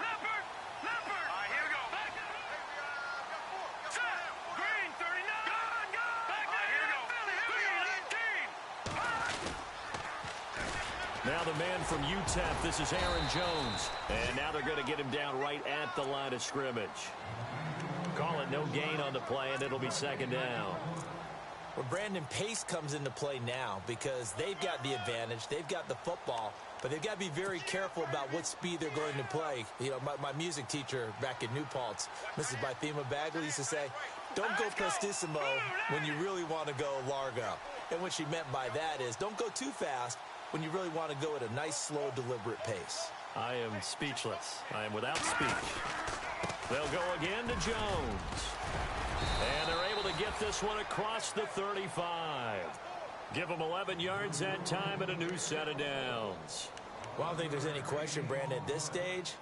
Leopard! Leopard! All right, here we go. Set! Green, 39! Gone! Back down, here we go. Green, 19! Now the man from UTEP, this is Aaron Jones. And now they're going to get him down right at the line of scrimmage. Call it no gain on the play, and it'll be second down. Well, Brandon, pace comes into play now because they've got the advantage. They've got the football, but they've got to be very careful about what speed they're going to play. You know, my music teacher back in New Paltz, Mrs. Bythema Bagley, used to say, don't go prestissimo when you really want to go largo. And what she meant by that is don't go too fast when you really want to go at a nice, slow, deliberate pace. I am speechless. I am without speech. They'll go again to Jones. And they're able to get this one across the 35. Give them 11 yards that time and a new set of downs. Well, I don't think there's any question, Brandon, at this stage.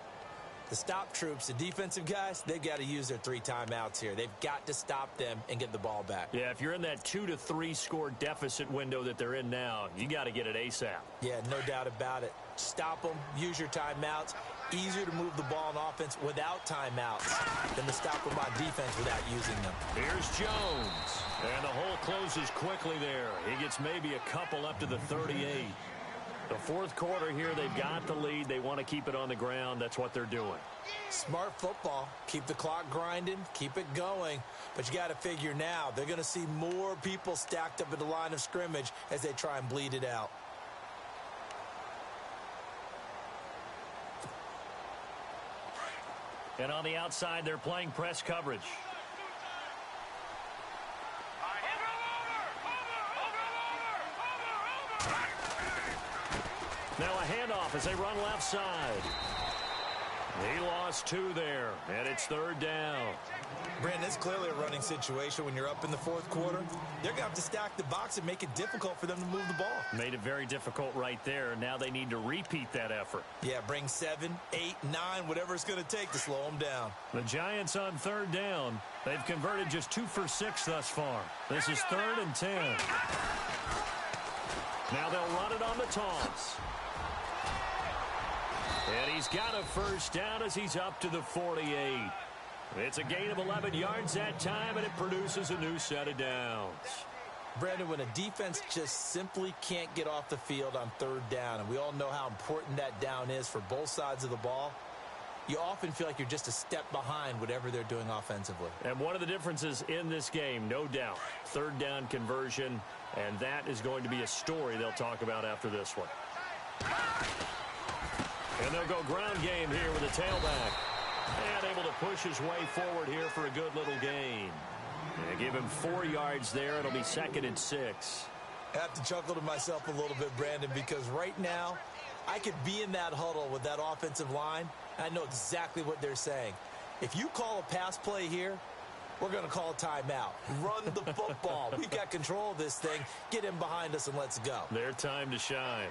The stop troops, the defensive guys, they've got to use their 3 timeouts here. They've got to stop them and get the ball back. Yeah, if you're in that 2 to 3 score deficit window that they're in now, you got to get it ASAP. Yeah, no doubt about it. Stop them, use your timeouts. Easier to move the ball on offense without timeouts than to stop them on defense without using them. Here's Jones. And the hole closes quickly there. He gets maybe a couple up to the 38. The fourth quarter here, they've got the lead. They want to keep it on the ground. That's what they're doing. Smart football. Keep the clock grinding. Keep it going. But you got to figure now, they're going to see more people stacked up at the line of scrimmage as they try and bleed it out. And on the outside, they're playing press coverage. Now a handoff as they run left side. He lost 2 there, and it's third down. Brandon, it's clearly a running situation when you're up in the fourth quarter. They're going to have to stack the box and make it difficult for them to move the ball. Made it very difficult right there. Now they need to repeat that effort. Yeah, bring 7, 8, 9, whatever it's going to take to slow them down. The Giants on third down. They've converted just 2 for 6 thus far. This is 3rd and 10. Now they'll run it on the toss. And he's got a first down as he's up to the 48. It's a gain of 11 yards that time, and it produces a new set of downs. Brandon, when a defense just simply can't get off the field on third down, and we all know how important that down is for both sides of the ball, you often feel like you're just a step behind whatever they're doing offensively. And one of the differences in this game, no doubt, third down conversion, and that is going to be a story they'll talk about after this one. And they'll go ground game here with a tailback. And able to push his way forward here for a good little gain. And give him 4 yards there. It'll be 2nd and 6. I have to chuckle to myself a little bit, Brandon, because right now I could be in that huddle with that offensive line. I know exactly what they're saying. If you call a pass play here, we're going to call a timeout. Run the football. We've got control of this thing. Get him behind us and let's go. Their time to shine.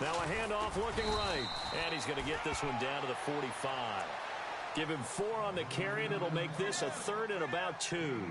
Now a handoff looking right. And he's going to get this one down to the 45. Give him 4 on the carry, and it'll make this a 3rd and about 2.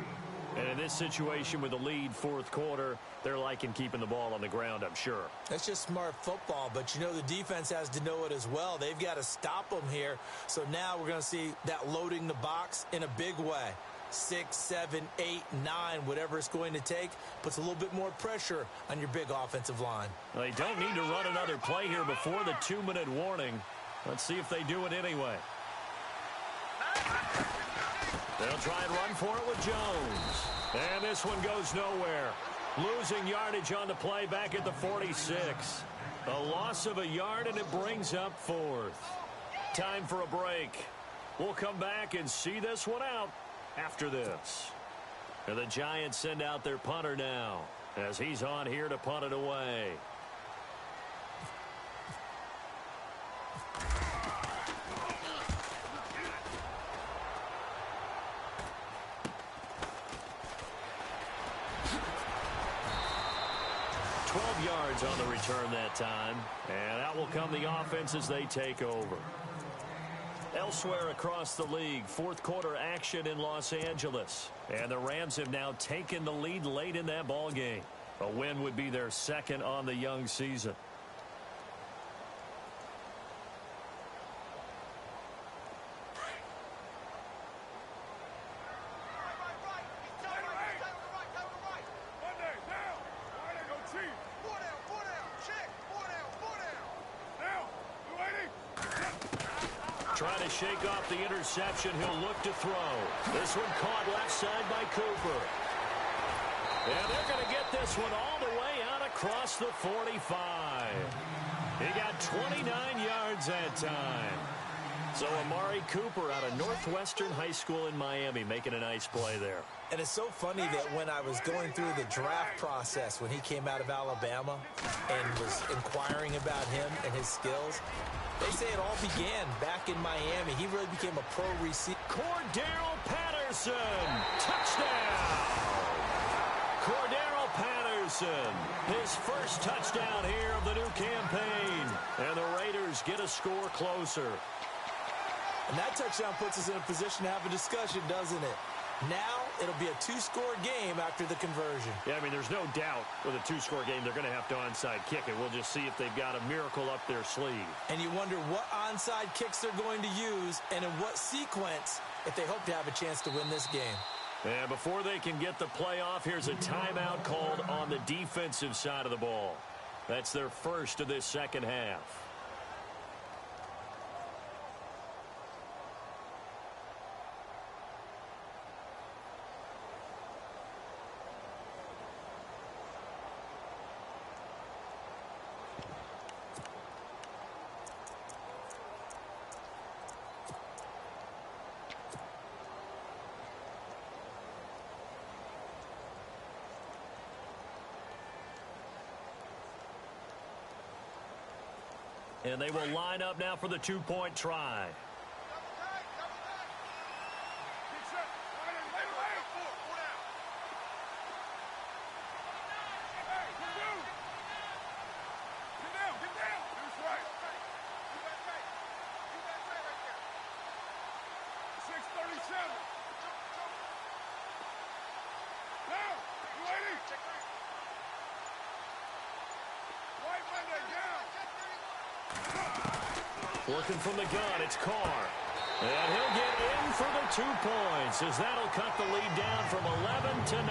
And in this situation with a lead fourth quarter, they're liking keeping the ball on the ground, I'm sure. That's just smart football, but you know the defense has to know it as well. They've got to stop them here. So now we're going to see that loading the box in a big way. 6, 7, 8, 9, whatever it's going to take, puts a little bit more pressure on your big offensive line. They don't need to run another play here before the 2-minute warning. Let's see if they do it anyway. They'll try and run for it with Jones. And this one goes nowhere. Losing yardage on the play back at the 46. A loss of a yard, and it brings up fourth. Time for a break. We'll come back and see this one out after this. And the Giants send out their punter now as he's on here to punt it away. Yards on the return that time, and out will come the offense as they take over. Elsewhere across the league, fourth quarter action in Los Angeles, and the Rams have now taken the lead late in that ball game. A win would be their second on the young season. Trying to shake off the interception. He'll look to throw. This one caught left side by Cooper. And they're going to get this one all the way out across the 45. He got 29 yards that time. So Amari Cooper out of Northwestern High School in Miami making a nice play there. And it's so funny that when I was going through the draft process when he came out of Alabama and was inquiring about him and his skills, they say it all began back in Miami. He really became a pro receiver. Cordero Patterson, touchdown! Cordero Patterson, his first touchdown here of the new campaign. And the Raiders get a score closer. And that touchdown puts us in a position to have a discussion, doesn't it? Now it'll be a two-score game after the conversion. Yeah, I mean, there's no doubt with a two-score game they're going to have to onside kick it. We'll just see if they've got a miracle up their sleeve. And you wonder what onside kicks they're going to use and in what sequence if they hope to have a chance to win this game. And before they can get the play off, here's a timeout called on the defensive side of the ball. That's their first of this second half. And they will line up now for the two-point try. Working from the gun, it's Carr. And he'll get in for the 2 points as that'll cut the lead down from 11 to 9.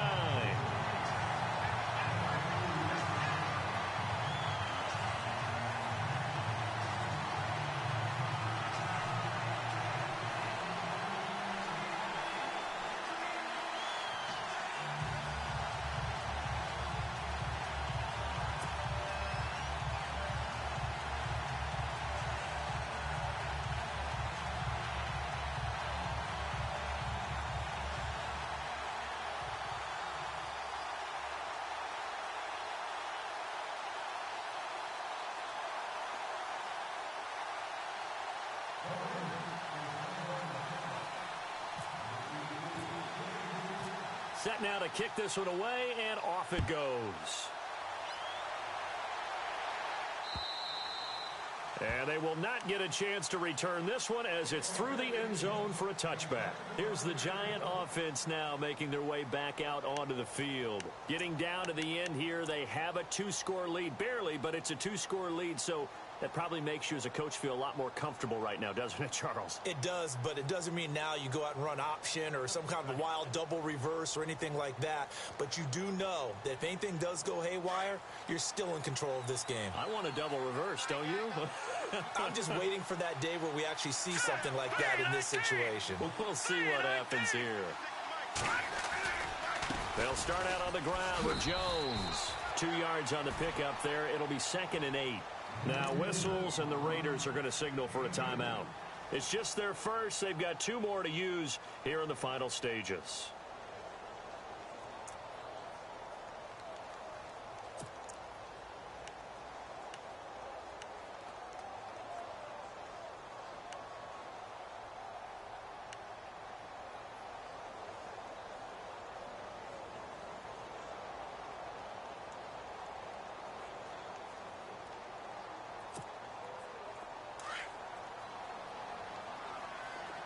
Set now to kick this one away, and off it goes. And they will not get a chance to return this one as it's through the end zone for a touchback. Here's the Giant offense now making their way back out onto the field. Getting down to the end here, they have a two-score lead. Barely, but it's a two-score lead, so that probably makes you as a coach feel a lot more comfortable right now, doesn't it, Charles? It does, but it doesn't mean now you go out and run option or some kind of a wild double reverse or anything like that. But you do know that if anything does go haywire, you're still in control of this game. I want a double reverse, don't you? I'm just waiting for that day where we actually see something like that in this situation. We'll see what happens here. They'll start out on the ground with Jones. 2 yards on the pickup there. It'll be 2nd and 8. Now whistles, and the Raiders are going to signal for a timeout. It's just their first. They've got 2 more to use here in the final stages.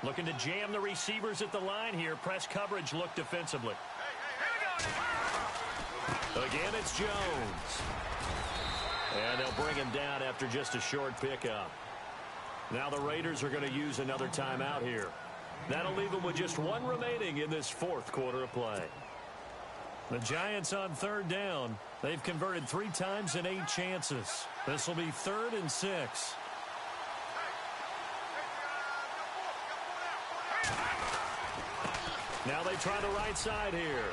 Looking to jam the receivers at the line here. Press coverage look defensively. Again, it's Jones. And they'll bring him down after just a short pickup. Now the Raiders are going to use another timeout here. That'll leave them with just 1 remaining in this 4th quarter of play. The Giants on 3rd down. They've converted 3 times in 8 chances. This will be 3rd and 6. Now they try the right side here.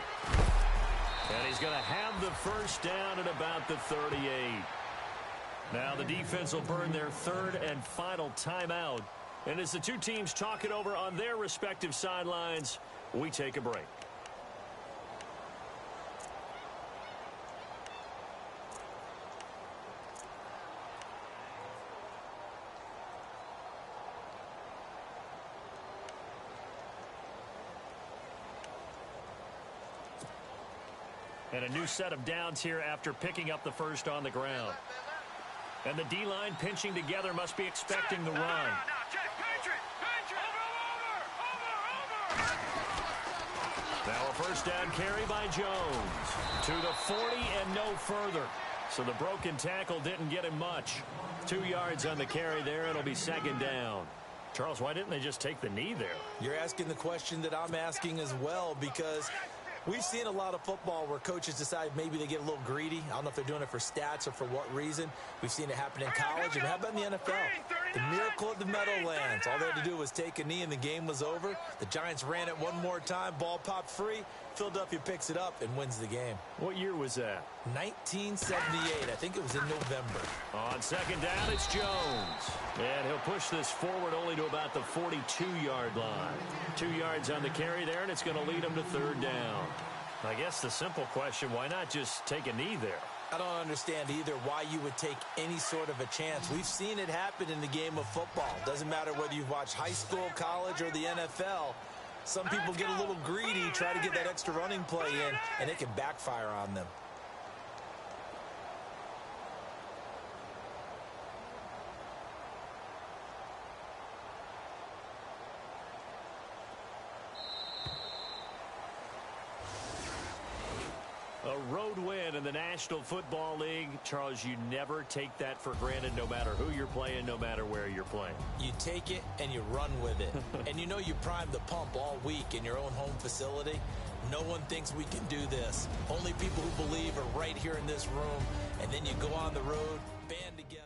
And he's going to have the first down at about the 38. Now the defense will burn their 3rd and final timeout. And as the 2 teams talk it over on their respective sidelines, we take a break. And a new set of downs here after picking up the first on the ground. And the D-line pinching together must be expecting the run. Now a first down carry by Jones. To the 40 and no further. So the broken tackle didn't get him much. 2 yards on the carry there. It'll be 2nd down. Charles, why didn't they just take the knee there? You're asking the question that I'm asking as well, because we've seen a lot of football where coaches decide maybe they get a little greedy. I don't know if they're doing it for stats or for what reason. We've seen it happen in college, and how about in the NFL? The miracle at the Meadowlands. All they had to do was take a knee, and the game was over. The Giants ran it one more time. Ball popped free. Philadelphia picks it up and wins the game. What year was that? 1978. I think it was in November. On 2nd down, it's Jones. And he'll push this forward only to about the 42-yard line. 2 yards on the carry there, and it's going to lead him to 3rd down. I guess the simple question, why not just take a knee there? I don't understand either why you would take any sort of a chance. We've seen it happen in the game of football. Doesn't matter whether you've watched high school, college, or the NFL. Some people get a little greedy, try to get that extra running play in, and it can backfire on them. A road win in the National Football League. Charles, you never take that for granted, no matter who you're playing, no matter where you're playing. You take it and you run with it. And you know you primed the pump all week in your own home facility. No one thinks we can do this. Only people who believe are right here in this room. And then you go on the road, band together.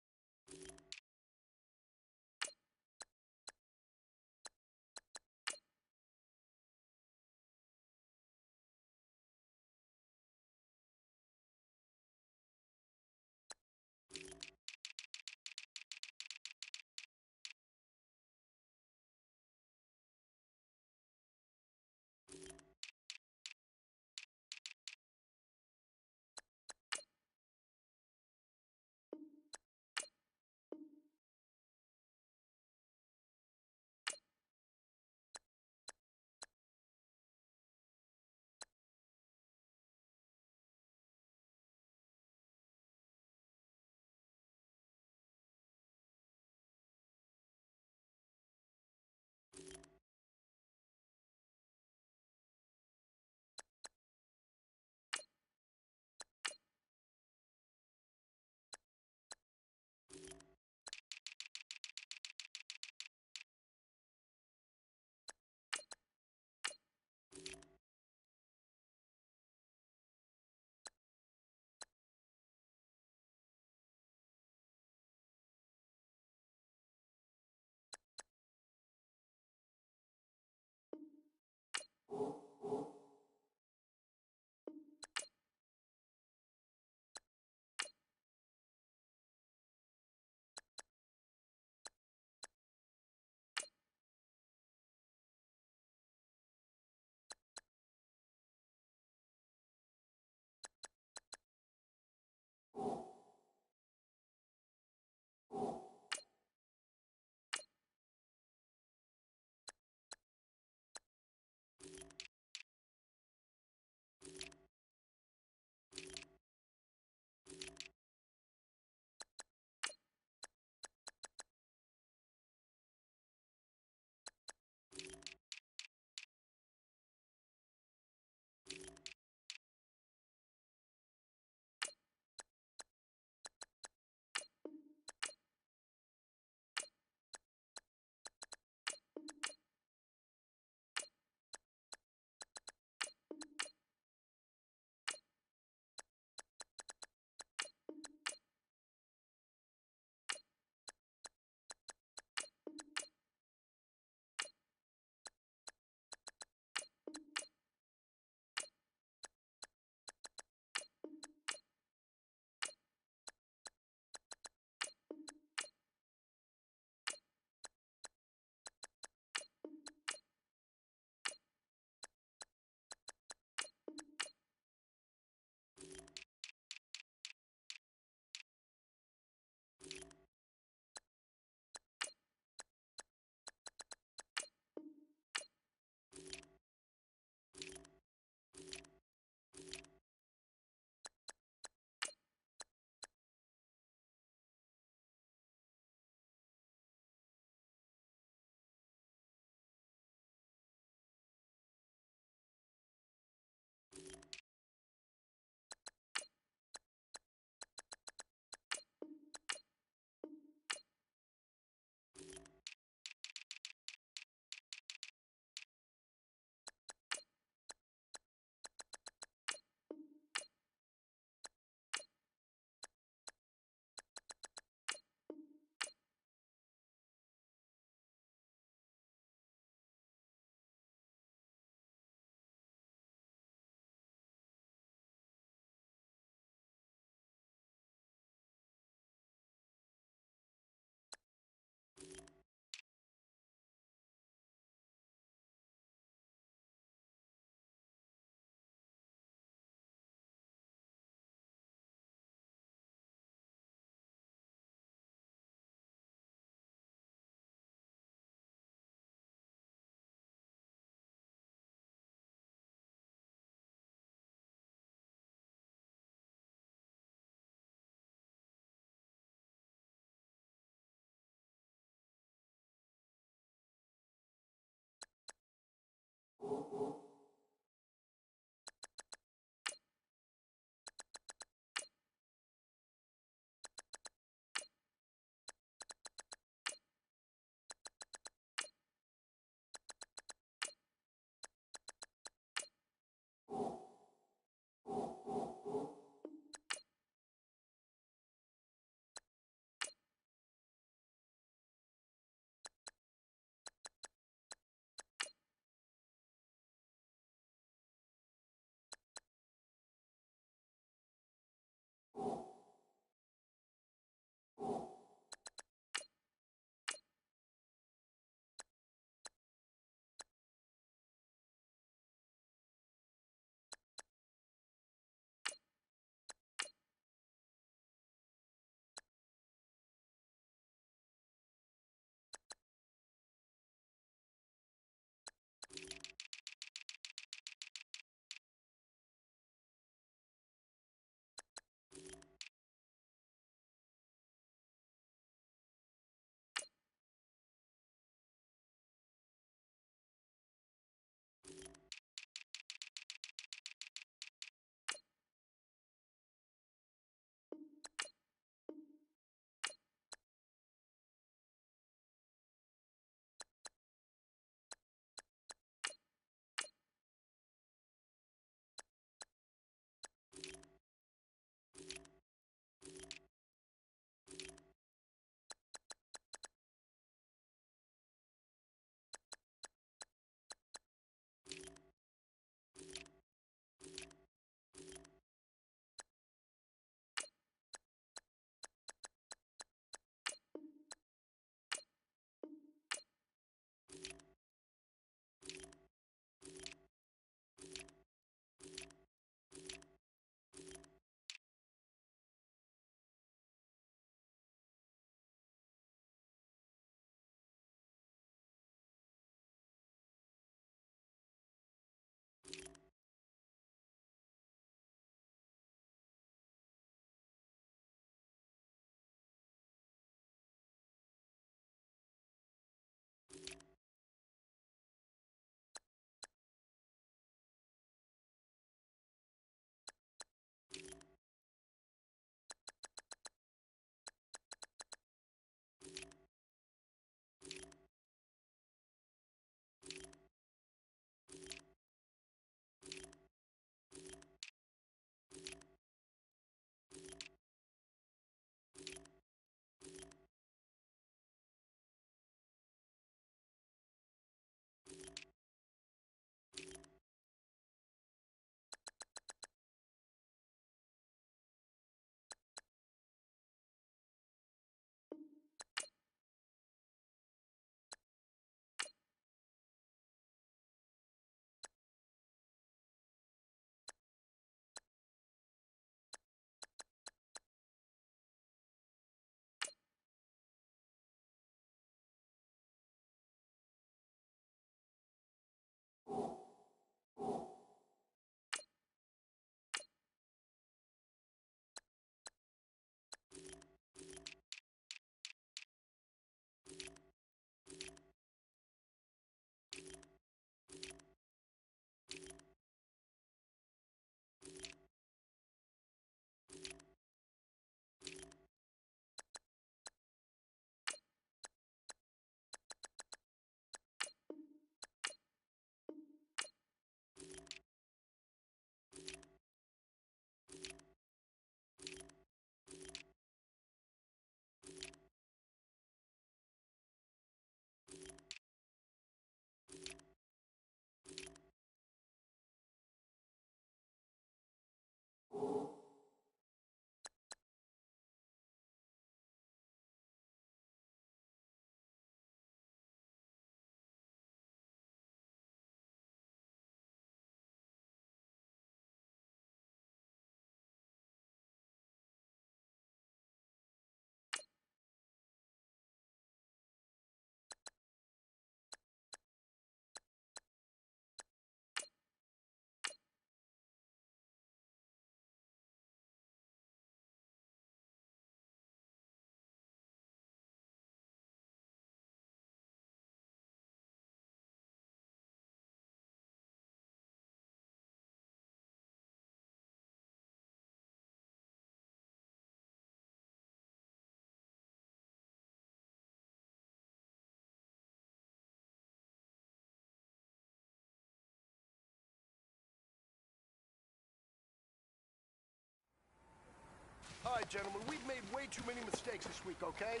right, gentlemen, we've made way too many mistakes this week, okay?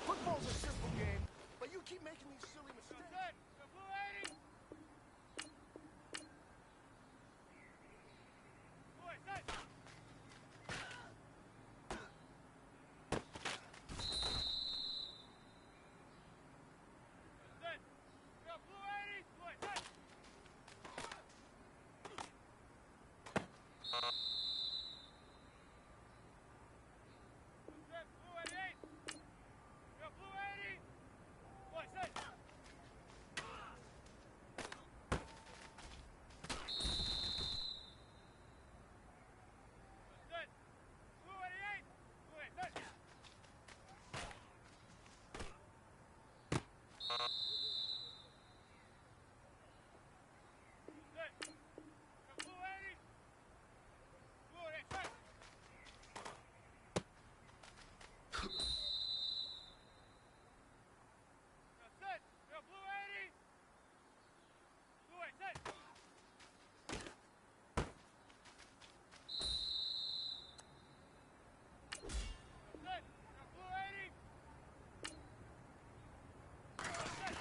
Football's a simple game, but you keep making these silly mistakes. Set. The blue 80. Boy, set. Set. The blue 80. Boy, set. Set. Blue 88. The blue 80. Boy, set. Set. Blue 88. Blue 8. Set. Set. The blue 80. Blue 8. Set. Set. The blue 80. Blue 8. Set. Set. The blue 80. Set.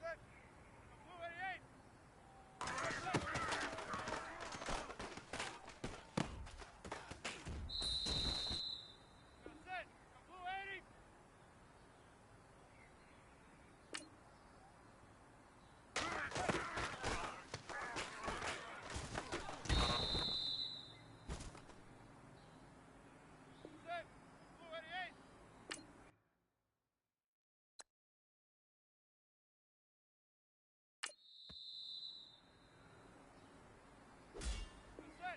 Set. The blue 88. Set. Set. The blue 80. Set.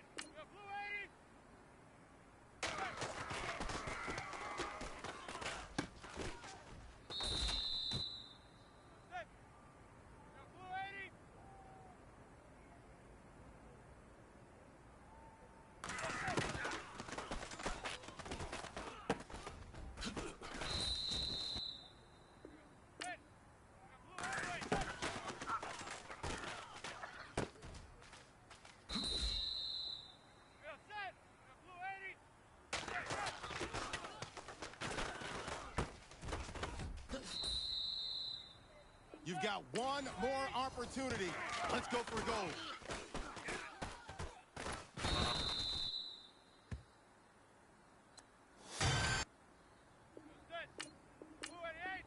Blue 88. Set. The blue 80. Set. The blue 80. Set. The blue 88. Set. Set. The blue 80. You've got one more opportunity. Let's go for goal. Set. Blue 88.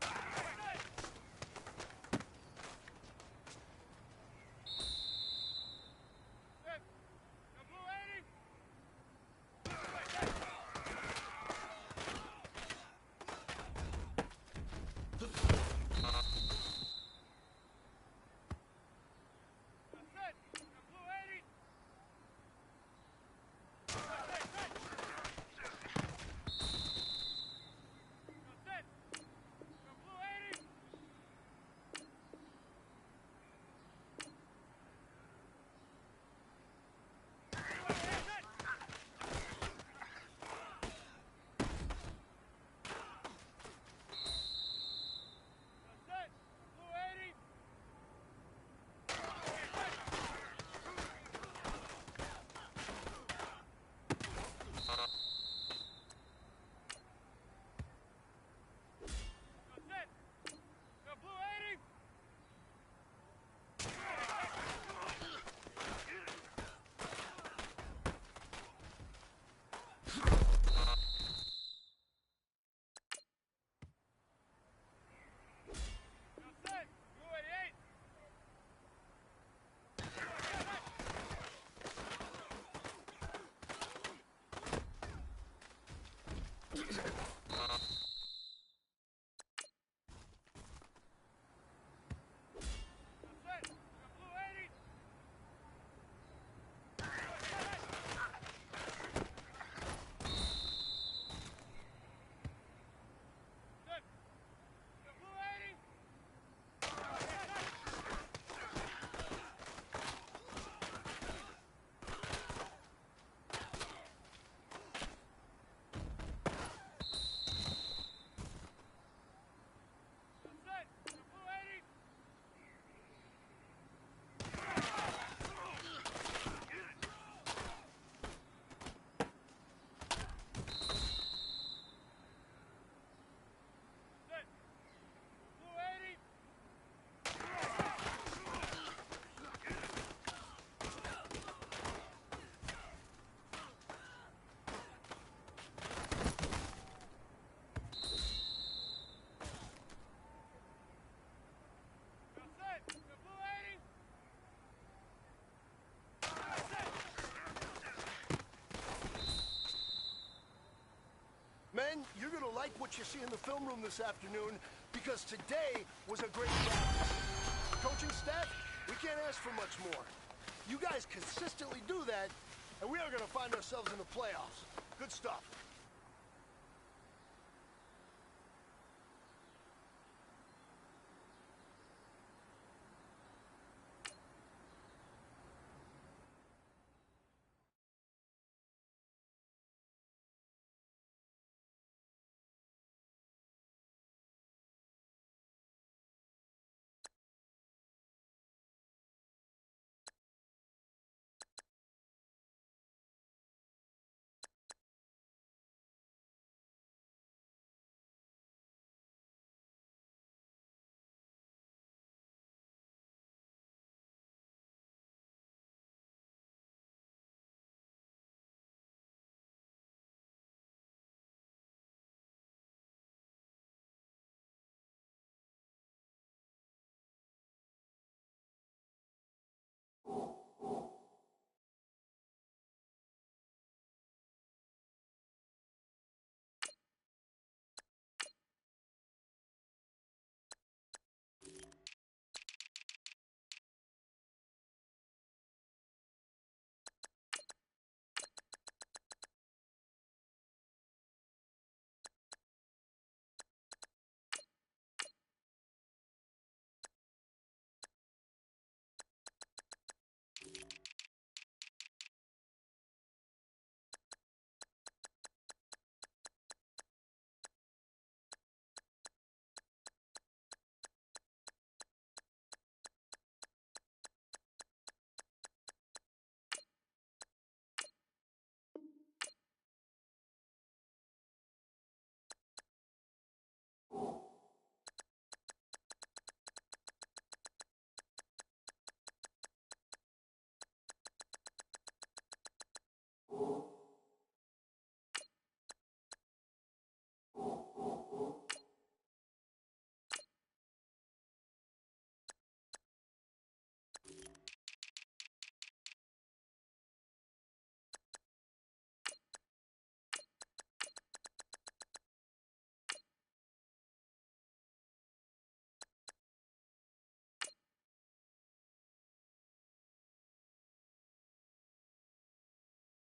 Set. Set. The blue 80. Set. like what you see in the film room this afternoon because today was a great practice. Coaching staff, we can't ask for much more. You guys consistently do that, and we are going to find ourselves in the playoffs. Good stuff.